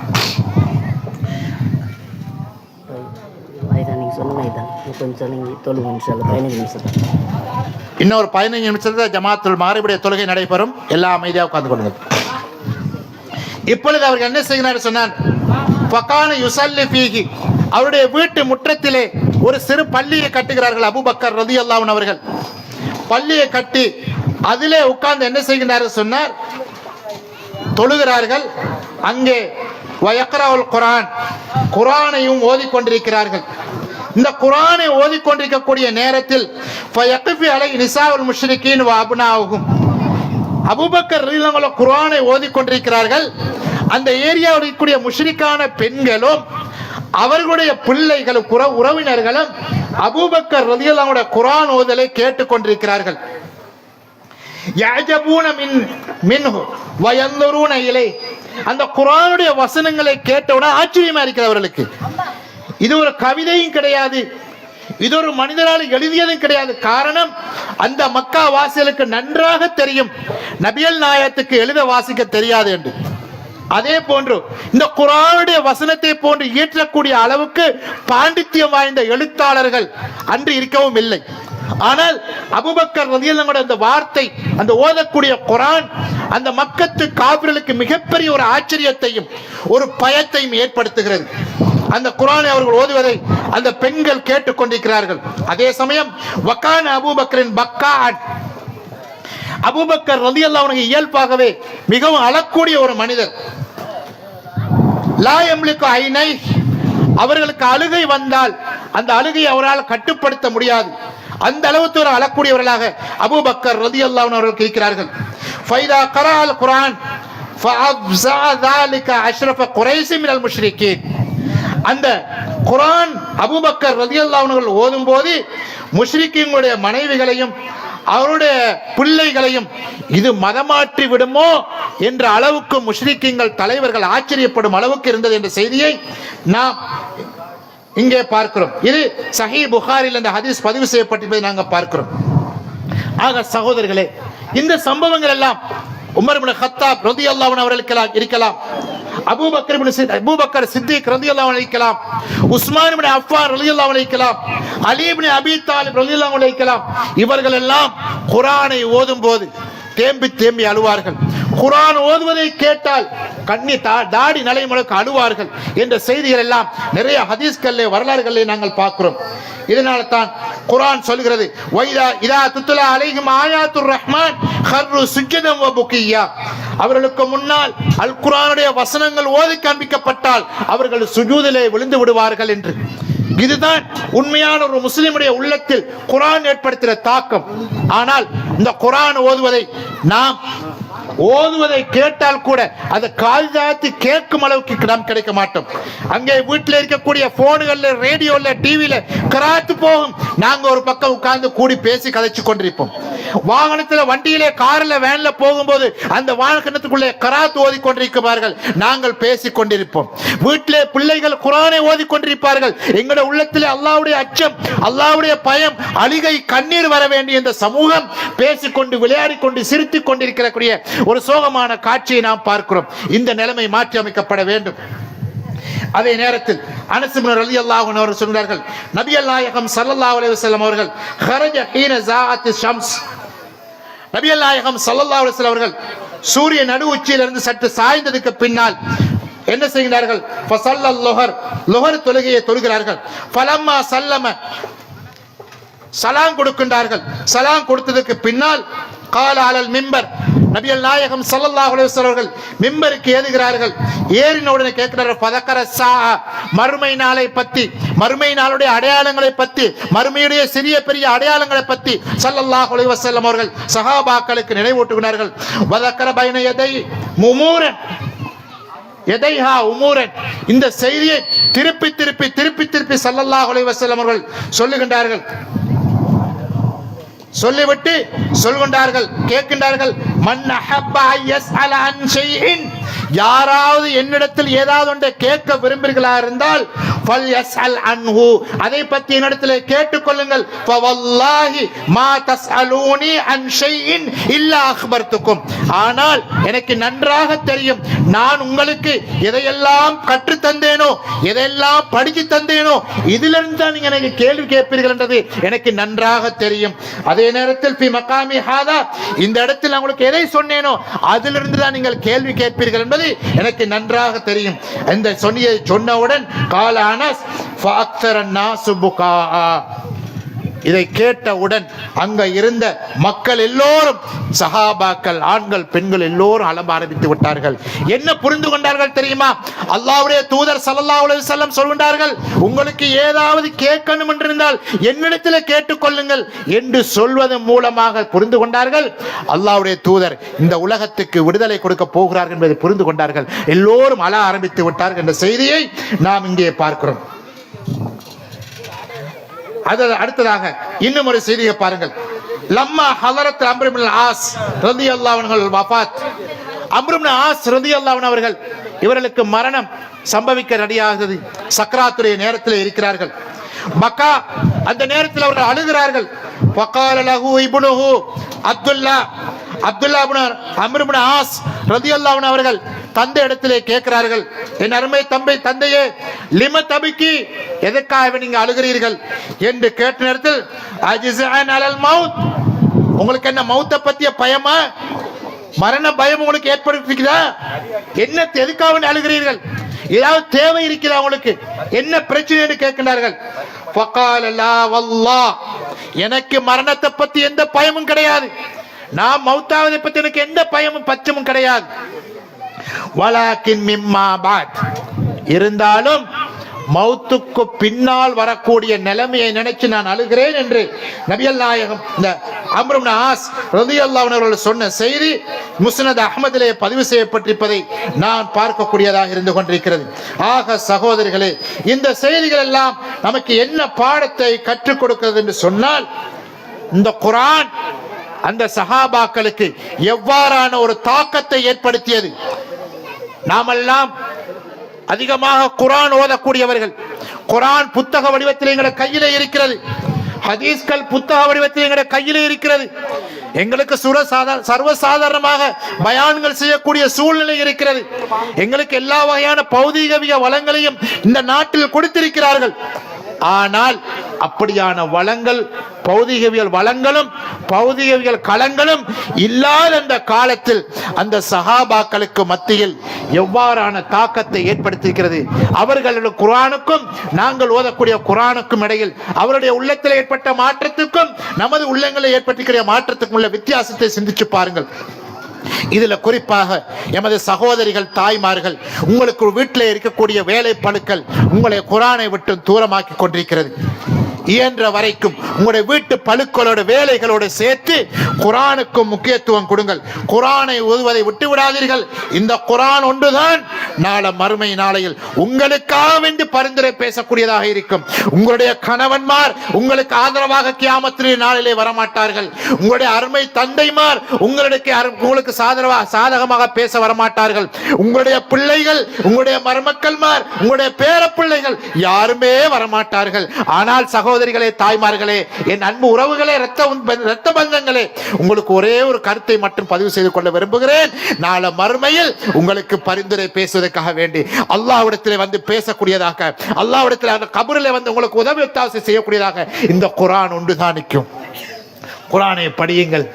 இன்னொரு 15 நிமிஷத்துல ஜமாத்துல் மக்ரிபுடைய தொழுகை நடைபெறும். எல்லாம் அமைதியாக உட்கார்ந்து கொள்ளுங்கள். இப்பொழுது அவர்கள் என்ன செய்கிறார் சொன்னால், ஃபகான யுஸல்லி ஃபீஹி, அவருடைய வீட்டு முற்றத்திலே ஒரு சிறு பள்ளியை கட்டுகிறார்கள். அபூபக்கர் ரலியல்லாஹு அன்ஹு அவர்கள் பள்ளியை கட்டி அதிலே உட்கார்ந்து என்ன செய்கிறார்கள் சொன்னார், தொழுகிறார்கள். அங்கே வயக்ரவுல் குர்ஆன், குர்ஆனையும் ஓதிக்கொண்டிருக்கிறார்கள். இந்த குர்ஆனை ஓதிக்கொண்டிருக்கக்கூடிய நேரத்தில் ஃபயக்ஃபி அலை நிசாஉல் முஷ்ரிகீன் வ அப்னாவுஹும், அபூபக்கர் ரலியல்லாஹு அன்ஹு குர்ஆனை ஓதிக்கொண்டிருக்கிறார்கள். அந்த ஏரியாவில் இருக்கக்கூடிய முஷ்ரிக்கான பெண்களும் அவர்களுடைய பிள்ளைகளும் உறவினர்களும் அபூபக்கர் ரலியல்லாஹு அன்ஹு குர்ஆன் ஓதலை கேட்டுக்கொண்டிருக்கிறார்கள். யஅஜபூன மின்ஹு வ யன்துரூன இலை, அந்த குர்ஆனுடைய வசனங்களை கேட்டவுடன் ஆச்சரியமா இருக்கிறது அவர்களுக்கு. இது ஒரு கவிதையும் கிடையாது, இது ஒரு மனிதரால் எழுதியதும் கிடையாது. காரணம், அந்த மக்கா வாசிகளுக்கு நன்றாக தெரியும் நபிகள் நாயகத்துக்கு எழுத வாசிக்க தெரியாது என்று. அதே போன்று இந்த குர்ஆனுடைய வசனத்தை போன்று இயற்றக்கூடிய அளவுக்கு பாண்டித்யம் வாய்ந்த எழுத்தாளர்கள் அன்று இருக்கவும் இல்லை. ஆனால் அபூபக்கர் ரலியல்லாஹு அன்ஹு அந்த வார்த்தை, அந்த ஓதக்கூடிய குர்ஆன் அந்த மக்கத்து காபிர்களுக்கு மிகப்பெரிய ஒரு ஆச்சரியத்தையும் ஒரு பயத்தையும் ஏற்படுத்துகிறது. அந்த குர்ஆனை அவர்கள் ஓதுவதை அந்த பெண்கள் கேட்டுக்கொண்டிருக்கிறார்கள். அதே சமயம் வகான அபூபக்கரின் பக்கான், அபூபக்கர் ரலியல்லாஹு அன்ஹு இயல்பாகவே மிகவும் அழக்கூடிய ஒரு மனிதர். லா யம்லிகு ஐனை, அவர்களுக்கு அழுகை வந்தால் அந்த அழுகை அவரால் கட்டுப்படுத்த முடியாது. அந்த அளவுக்கு ஒரு அழக்கூடியவர்களாக அபூபக்கர் ரலியல்லாஹு அன்ஹு அவர்கள் இருக்கிறார்கள். ஃபைதா கரால் குர்ஆன் ஃபஅப்ஸா ذلك அஷ்ரஃப குரைஷ் மினல் முஷ்ரிகீன், அந்த குர்ஆன் அபூபக்கர் ரலியல்லாஹு அன்ஹு அவர்கள் ஓதும்போது முஷ்ரிக்கீன்களுடைய மனைவிகளையும் அவருடைய பிள்ளைகளையும் இது மதமாற்றி விடுமோ என்ற அளவுக்கு முஷ்ரிக்கீன்கள் தலைவர்கள் ஆச்சரியப்படும் அளவுக்கு இருந்தது என்ற செய்தியை நாம் இங்கே பார்க்கிறோம். இது சஹீஹ் புகாரில் இந்த ஹதீஸ் பதிவு செய்யப்பட்டிருப்பதை நாங்கள் பார்க்கிறோம். ஆக சகோதரர்களே, இந்த சம்பவங்கள் எல்லாம் உமர் இப்னு கத்தாப் ரலியல்லாஹு அன்ஹு அவர்களுக்கு இருக்கலாம், அபூபக்கர் சித்திக் ரலியல்லாஹு அன்ஹு இருக்கலாம், உஸ்மான் இப்னு அஃபான் ரலியல்லாஹு அன்ஹு இருக்கலாம், அலி இப்னு அபீ தாலிப் ரலியல்லாஹு அன்ஹு இருக்கலாம். இவர்கள் எல்லாம் குர்ஆனை ஓதும்போது தேம்பி தேம்பி அழுவார்கள். குர்ஆன் ஓதுவதை கேட்டால் கண்ணி தாடி நலைமுழுக்க அழுவார்கள் என்ற செய்திகள் எல்லாம் நிறைய ஹதீஸ்களிலே வரலாறுகளிலே நாங்கள் பார்க்கிறோம். இதனால தான் குர்ஆன் சொல்கிறது, வைதா இதா துத்லா அலைஹிம் ஆயாத்துர் ரஹ்மான் கர்ரு சுஜ்ஜதம் வ புகியா, அவர்களுக்கு முன்னால் அல் குர்ஆனுடைய வசனங்கள் ஓதி காண்பிக்கப்பட்டால் அவர்கள் சுஜூதிலே விழுந்து விடுவார்கள் என்று. இதுதான் உண்மையான ஒரு முஸ்லிமுடைய உள்ளத்தில் குர்ஆன் ஏற்படுத்துகிற தாக்கம். ஆனால் இந்த குர்ஆன் ஓதுவதை நாம் ஓதுவதை கேட்டால் கூட அதை காதாத்தி கேட்கும் அளவுக்கு நாம் கிடைக்க மாட்டோம். அங்கே வீட்டில் இருக்கக்கூடிய போன்கள்ல, ரேடியோல, டிவியில கராத்து போகும், நாங்க ஒரு பக்கம் உட்கார்ந்து கூடி பேசி கதைச்சு கொண்டிருப்போம். வாகனத்துல, வண்டியிலே, கார்ல, வேன்ல போகும்போது அந்த வாகனத்துக்குள்ளே கராத்து ஓதி கொண்டிருக்கிறார்கள், நாங்கள் பேசிக் கொண்டிருப்போம். வீட்டிலே பிள்ளைகள் குர்ஆனை ஓதி கொண்டிருப்பார்கள், எங்களுடைய உள்ளத்திலே அல்லாஹ்வுடைய அச்சம், அல்லாஹ்வுடைய பயம், அழுகை, கண்ணீர் வர வேண்டிய இந்த சமூகம் பேசிக்கொண்டு விளையாடி கொண்டு சிரித்துக் கொண்டிருக்கக்கூடிய ஒரு சோகமான காட்சியை நாம் பார்க்கிறோம். இந்த நிலைமை மாற்றி அமைக்கப்பட வேண்டும். அதே நேரத்தில் அனஸ் இப்னு ரலியல்லாஹு அன்ஹு அவர்கள் சொன்னார்கள், நபிகள் நாயகம் ஸல்லல்லாஹு அலைஹி வஸல்லம் அவர்கள் خرج حين زاغت الشمس, நபிகள் நாயகம் ஸல்லல்லாஹு அலைஹி வஸல்லம் அவர்கள் சூரிய நடு உச்சியிலிருந்து சற்று சாய்ந்ததுக்கு பின்னால் என்ன செய்கிறார்கள்? ஃபஸல்லல் லுஹர், லுஹர் தொழுகையை தொழுகிறார்கள். ஃபலம்மா சல்லம, சலாம் கொடுக்கின்றார்கள். சலாம் கொடுத்ததுக்கு பின்னால் கால அலல் மிம்பர், நபிகள் நாயகம் ஸல்லல்லாஹு அலைஹி வஸல்லம் அவர்கள் மிம்பருக்கு ஏறுகிறார்கள். ஏறின உடனே கேட்கிறார்கள், ஃபதக்கர ஸாஅ, மறுமை நாளை பற்றி, மறுமை நாளுடைய அடையாளங்களை பற்றி, மறுமையுடைய சிறிய பெரிய அடையாளங்களை பற்றி ஸல்லல்லாஹு அலைஹி வஸல்லம் அவர்கள் சஹாபாக்களுக்கு நினைவூட்டுகிறார்கள். வதக்கர பைன யதை முமூரன் எதைஹா உமூரன், இந்த செய்தியை திருப்பி திருப்பி திருப்பி திருப்பி ஸல்லல்லாஹு அலைஹி வஸல்லம் அவர்கள் சொல்லுகின்றார்கள். சொல்லிவிட்டு சொல்கின்றார்கள், கேட்கின்றார்கள், மன் அஹப்ப யஸ்அல அன் ஷைஇன், யாராவது என்னிடத்தில் ஏதாவது ஒன்றை கேட்க விரும்புகிறீர்களா இருந்தால் ஃபல் யஸ்அல் அன்ஹு, அதை பற்றி என்னிடத்தில் கேட்டுக்கொள்ளுங்கள். ஃபவல்லாஹி மா தஸ்அலூனி அன் ஷைஇன் இல்லா அக்பர்துக்கும், ஆனால் எனக்கு நன்றாக தெரியும் நான் உங்களுக்கு எதையெல்லாம் கற்று தந்தேனோ, எதையெல்லாம் படித்து தந்தேனோ, இதிலிருந்து தான் நீங்க எனக்கு கேள்வி கேட்பீர்கள் என்றது எனக்கு நன்றாக தெரியும். அதே நேரத்தில் ஃபி மகாமி ஹாதா, இந்த இடத்தில் உங்களுக்கு எதை சொன்னேனோ அதிலிருந்து தான் நீங்கள் கேள்வி கேட்பீர்கள் என்பது எனக்கு நன்றாக தெரியும். இந்த சொன்னவுடன் கால அனஸ் ஃபஅக்ஸர الناس புகாஆ, இதை கேட்டவுடன் அங்க இருந்த மக்கள் எல்லோரும், சஹாபாக்கள், ஆண்கள், பெண்கள் எல்லோரும் அலம்ப ஆரம்பித்து விட்டார்கள். என்ன புரிந்து கொண்டார்கள் தெரியுமா? அல்லாஹ்வுடைய தூதர் ஸல்லல்லாஹு அலைஹி வஸல்லம் சொல்கின்றார்கள், உங்களுக்கு ஏதாவது கேட்கணும் என்றிருந்தால் என்னிடத்தில் கேட்டுக்கொள்ளுங்கள் என்று சொல்வதன் மூலமாக புரிந்து கொண்டார்கள் அல்லாஹ்வுடைய தூதர் இந்த உலகத்துக்கு விடுதலை கொடுக்க போகிறார்கள் என்பதை புரிந்து கொண்டார்கள். எல்லோரும் அழ ஆரம்பித்து விட்டார்கள் என்ற செய்தியை நாம் இங்கே பார்க்கிறோம். அடுத்ததாக இன்னும் ஒரு செய்தியை பாருங்கள். லம்மா ஹலரத் அம்ர் இப்னு ஆஸ் ரலியல்லாஹு அன்ஹு வஃபாத். அம்ர் இப்னு ஆஸ் ரலியல்லாஹு அன்ஹு அவர்கள், இவர்களுக்கு மரணம் சம்பவிக்க ரெடியாகிறது. சக்ராத்துடைய நேரத்தில் இருக்கிறார்கள். மக்கா, அந்த நேரத்தில் அவர்கள் அழுகிறார்கள். வகால லஹு இப்னுஹு அப்துல்லா இப்னு அம்ர் இப்னு ஆஸ் ரலியல்லாஹு அன்ஹு அவர்கள் தந்தை இடத்திலே கேட்கிறார்கள், என் அருமை தந்தையே, லிம தபிக்கி, எதற்காக நீங்க அழுகிறீர்கள் என்று கேட்ட நேரத்தில், அஜ்ஸஅன் அலல் மவுத், உங்களுக்கு என்ன மௌத்தை பத்திய பயமா, மரண பயம் உங்களுக்கு ஏற்படுத்திக்குதா, என்ன எதுக்காக அழுகிறீர்கள், ஏதாவது தேவை இருக்கிறதா உங்களுக்கு, என்ன பிரச்சனை என்று கேட்கிறார்கள். ஃபகால லா வல்லாஹ், எனக்கு மரணத்தை பத்தி எந்த பயமும் கிடையாது, நான் மௌத்தாவதை பத்தி எனக்கு எந்த பயமும் பச்சமும் கிடையாது. வலாக்கின் மிம்மா பாத், இருந்தாலும் மௌத்துக்கு பின்னால் வரக்கூடிய நிலைமையை நினைச்சு நான் அழுகிறேன் என்று நபிகள் நாயகம் இந்த அம்ர் இப்னு ஆஸ் ரலியல்லாஹு அன்ஹு அவர்கள் சொன்ன செய்தி முஸ்னத் அஹ்மதிலே பதிவு செய்யப்பட்டிருப்பதை நான் பார்க்கக்கூடியதாக இருந்து கொண்டிருக்கிறது. ஆக சகோதரர்களே, இந்த செய்திகள் எல்லாம் நமக்கு என்ன பாடத்தை கற்றுக் கொடுக்கிறது என்று சொன்னால், இந்த குர்ஆன் அந்த சஹாபாக்களுக்கு எவ்வாறான ஒரு தாக்கத்தை ஏற்படுத்தியது. நாமெல்லாம் அதிகமாக குர்ஆன் ஓதக்கூடியவர்கள், குர்ஆன் புத்தக வடிவத்தில் எங்களுடைய கையிலே இருக்கிறது, ஹதீஸ்கள் புத்தக வடிவத்தில் எங்களுடைய கையிலே இருக்கிறது. எங்களுக்கு சர்வசாதாரணமாக பயான்கள் செய்யக்கூடிய சூழ்நிலை இருக்கிறது. எங்களுக்கு எல்லா வகையான பௌதீக வளங்களையும் இந்த நாட்டில் கொடுத்திருக்கிறார்கள். ஆனால் அப்படியான வளங்கள், பௌதிகவியல் வளங்களும் பௌதிகவியல் களங்களும் இல்லாத அந்த காலத்தில் அந்த சஹாபாக்களுக்கு மத்தியில் எவ்வாறான தாக்கத்தை ஏற்படுத்தியிருக்கிறது. அவர்களுடைய குர்ஆனுக்கும் நாங்கள் ஓதக்கூடிய குர்ஆனுக்கும் இடையில் அவருடைய உள்ளத்தில் ஏற்பட்ட மாற்றத்துக்கும் நமது உள்ளங்களில் ஏற்பட்டிருக்கிற மாற்றத்துக்கும் உள்ள வித்தியாசத்தை சிந்திச்சு பாருங்கள். இதுல குறிப்பாக எமது சகோதரிகள், தாய்மார்கள், உங்களுக்கு வீட்டில் இருக்கக்கூடிய வேலை பளுக்கள் உங்களை குர்ஆனை விட்டு தூரமாக்கி கொண்டிருக்கிறது. இயன்ற வரைக்கும் உங்களுடைய வீட்டு பழுக்களோட வேலைகளோடு சேர்த்து குர்ஆனுக்கும் முக்கியத்துவம் கொடுங்கள். குர்ஆனை ஓதுவதை விட்டு விடாதீர்கள். இந்த குர்ஆன் ஒன்றுதான் நாளை மறுமை நாளையில் உங்களுக்காக வேண்டி பரிந்துரை பேசக்கூடியதாக இருக்கும். உங்களுடைய கணவன்மார் உங்களுக்கு ஆதரவாக கியாமத்திலே நாளிலே வரமாட்டார்கள். உங்களுடைய அருமை தந்தைமார் உங்களுக்கு சாதகமாக பேச வரமாட்டார்கள். உங்களுடைய பிள்ளைகள், உங்களுடைய மருமக்கள்மார், உங்களுடைய பேர பிள்ளைகள் யாருமே வரமாட்டார்கள். ஆனால் சகோதரிகளே, தாய்மார்களே, என் அன்பு உறவுகளே, இரத்த பந்தங்களே, உங்களுக்கு ஒரே ஒரு கருத்தை மட்டும் பதிவு செய்து கொள்ள விரும்புகிறேன். நாளை மறுமையில் உங்களுக்கு பரிந்துரை பேசுவதற்காக வேண்டி அல்லாஹ்விடத்திலே வந்து பேசக்கூடியதாக, அல்லாஹ்விடத்திலே கபரிலே வந்து உங்களுக்கு உதவி ஒத்தாசை செய்யக்கூடியதாக இந்த குர்ஆன் ஒன்றுதான் நிற்கும். குர்ஆனை படியுங்கள்,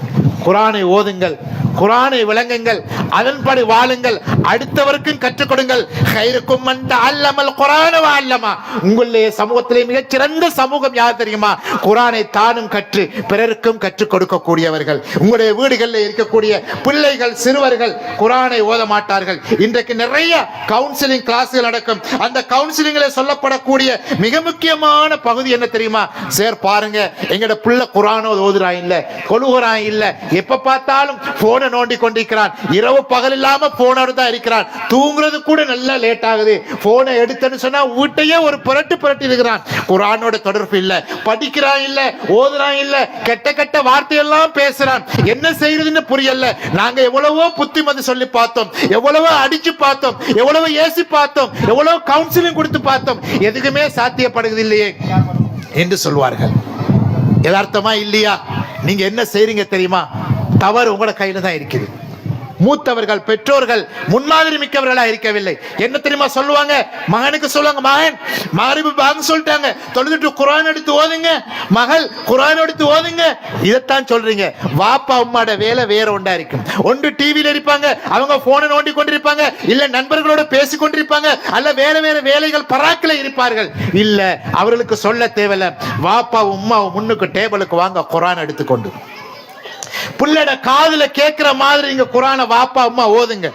குர்ஆனை ஓதுங்கள், குர்ஆனை விளங்குங்கள், அதன்படி வாழுங்கள், அடுத்தவருக்கும் கற்றுக் கொடுங்கள். கைருக்கும் மன் தஅல்லமல் குர்ஆன வ அல்லமா. உங்களுடைய சமூகத்திலே மிகச் சிறந்த சமூகம் யார் தெரியுமா? குர்ஆனை தானும் கற்று பிறருக்கும் கற்றுக் கொடுக்கக்கூடியவர்கள். உங்களுடைய வீடுகளில் இருக்கக்கூடிய பிள்ளைகள், சிறுவர்கள் குர்ஆனை ஓத மாட்டார்கள். இன்றைக்கு நிறைய கவுன்சிலிங் கிளாஸ்கள் நடக்கும். அந்த கவுன்சிலிங்கில் சொல்லப்படக்கூடிய மிக முக்கியமான பகுதி என்ன தெரியுமா? சார் பாருங்க, எங்களோட பிள்ளை குர்ஆனை ஓதுறான் இல்ல, கொழுகுறான் இல்ல, எப்ப பார்த்தாலும் போனை நோண்டி கொண்டிருக்கிறான், இரவு பகல் இல்லாம போனோடு தான் இருக்கிறான், தூங்குறது கூட நல்லா லேட் ஆகுது, போனை எடுத்தன்னு சொன்னா வீட்டையே ஒரு புரட்டி இருக்கிறான். குர்ஆனோட தொடர்பு இல்ல, படிக்கிறான் இல்ல, ஓதுறான் இல்ல, கெட்ட கெட்ட வார்த்தையெல்லாம் பேசுறான். என்ன செய்யறதுன்னு புரியல. நாங்க எவ்வளவோ புத்திமதி சொல்லி பார்த்தோம், எவ்வளவோ அடிச்சு பார்த்தோம், எவ்வளவோ ஏசி பார்த்தோம், எவ்வளவோ கவுன்சிலிங் கொடுத்து பார்த்தோம், எதுக்குமே சாத்தியப்படுகிறது இல்லையே என்று சொல்வார்கள். யதார்த்தமா இல்லையா? நீங்க என்ன செய்றீங்க தெரியுமா? தவறு உங்களோட கையில தான் இருக்குது. மூத்தவர்கள் பெற்றோர்கள் முன்மாதிரி மிக்கவர்களா இருக்கவில்லை. என்ன தெரியுமா சொல்லுவாங்க? மகனுக்கு சொல்லுவாங்க, மகன் மகரிபு பாங்க சொல்லிட்டாங்க, தொழுதுட்டு குர்ஆன் எடுத்து ஓதுங்க, மகள் குர்ஆன் எடுத்து ஓதுங்க. இதைத்தான் சொல்றீங்க. வாப்பா உம்மாட வேலை வேற ஒன்றா இருக்கும். ஒன்று டிவியில் இருப்பாங்க, அவங்க போனை நோண்டி கொண்டிருப்பாங்க, இல்ல நண்பர்களோட பேசிக் கொண்டிருப்பாங்க, அல்ல வேற வேற வேலைகள் பராக்கில் இருப்பார்கள். இல்ல, அவர்களுக்கு சொல்ல தேவையில்ல, வாப்பா உம்மா முன்னுக்கு டேபிளுக்கு வாங்க, குர்ஆன் எடுத்துக்கொண்டு புள்ளட காதுல கேட்கிற மாதிரி நீங்க குர்ஆனை வாப்பா அம்மா ஓதுங்க,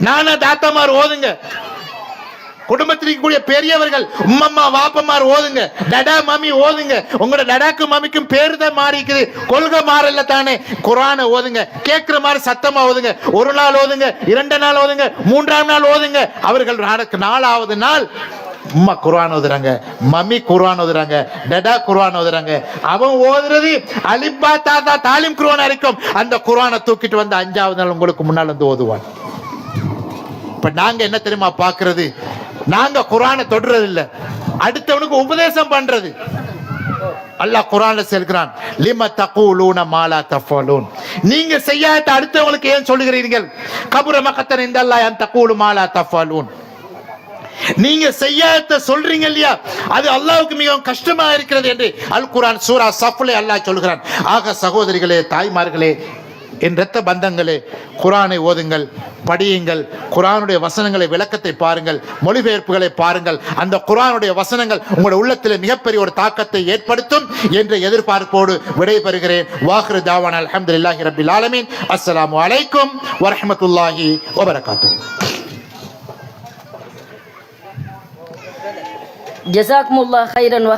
நானா தாத்தாமார் ஓதுங்க, குடும்பத்தில் இருக்கக்கூடிய பெரியவர்கள் உம்மம்மா வாப்பமார் ஓதுங்க, டடா மம்மி ஓதுங்க. உங்களோட டடாக்கு மம்மிக்கும் பேரு தான் மாறி இருக்குது, கொள்கை மாறல தானே. குர்ஆனை ஓதுங்க, கேட்கிற மாதிரி சத்தமா ஓதுங்க. ஒரு நாள் ஓதுங்க, 2 நாள் ஓதுங்க, 3ஆம் நாள் ஓதுங்க. அவர்கள் 4ஆவது நாள் உம்மா குர்ஆன் ஓதுறாங்க, மம்மி குர்ஆன் ஓதுறாங்க, டடா குர்ஆன் ஓதுறாங்க. அவன் ஓதுறது அலிப்பா தாத்தா தாலிம் குர்ஆன் இருக்கும். அந்த குர்ஆனை தூக்கிட்டு வந்து 5ஆவது நாள் உங்களுக்கு முன்னால் வந்து ஓதுவான். இப்ப நாங்க என்ன தெரியுமா பாக்குறது? நாங்க குர்ஆனை தொடுறது இல்ல, அடுத்தவனுக்கு உபதேசம் பண்றது. அல்லாஹ் குர்ஆன்ல சொல்கிறான், லிம தகூலூன மா லா தஃபலூன். நீங்க செய்யாத அடுத்தவங்களுக்கு ஏன் சொல்லுகிறீர்கள்? கபுர மகத்தன் இந்தல்லாஹ் அன் தகூலு மா லா தஃபலூன். நீங்க செய்யாத சொல்றீங்க இல்லையா, அது அல்லாஹ்வுக்கு மிகவும் கஷ்டமா இருக்கிறது என்று அல் குர்ஆன் சூரா ஸஃப்ல அல்லாஹ் சொல்கிறான். ஆக சகோதரிகளே, தாய்மார்களே, என் இரத்த பந்தங்களே, குர்ஆனை ஓதுங்கள், படியுங்கள், குர்ஆனுடைய வசனங்களை விளக்கத்தை பாருங்கள், மொழிபெயர்ப்புகளை பாருங்கள். அந்த குர்ஆனுடைய வசனங்கள் உங்களுடைய உள்ளத்தில் மிகப்பெரிய ஒரு தாக்கத்தை ஏற்படுத்தும் என்ற எதிர்பார்ப்போடு விடைபெறுகிறேன். வாஹிரு தாவானா அல்ஹம்துலில்லாஹி ரப்பில் ஆலமீன். அஸ்ஸலாமு அலைக்கும் வரஹ்மத்துல்லாஹி வபரகாத்துஹு. ஜஸாக்குமுல்லாஹ் கைரன் வ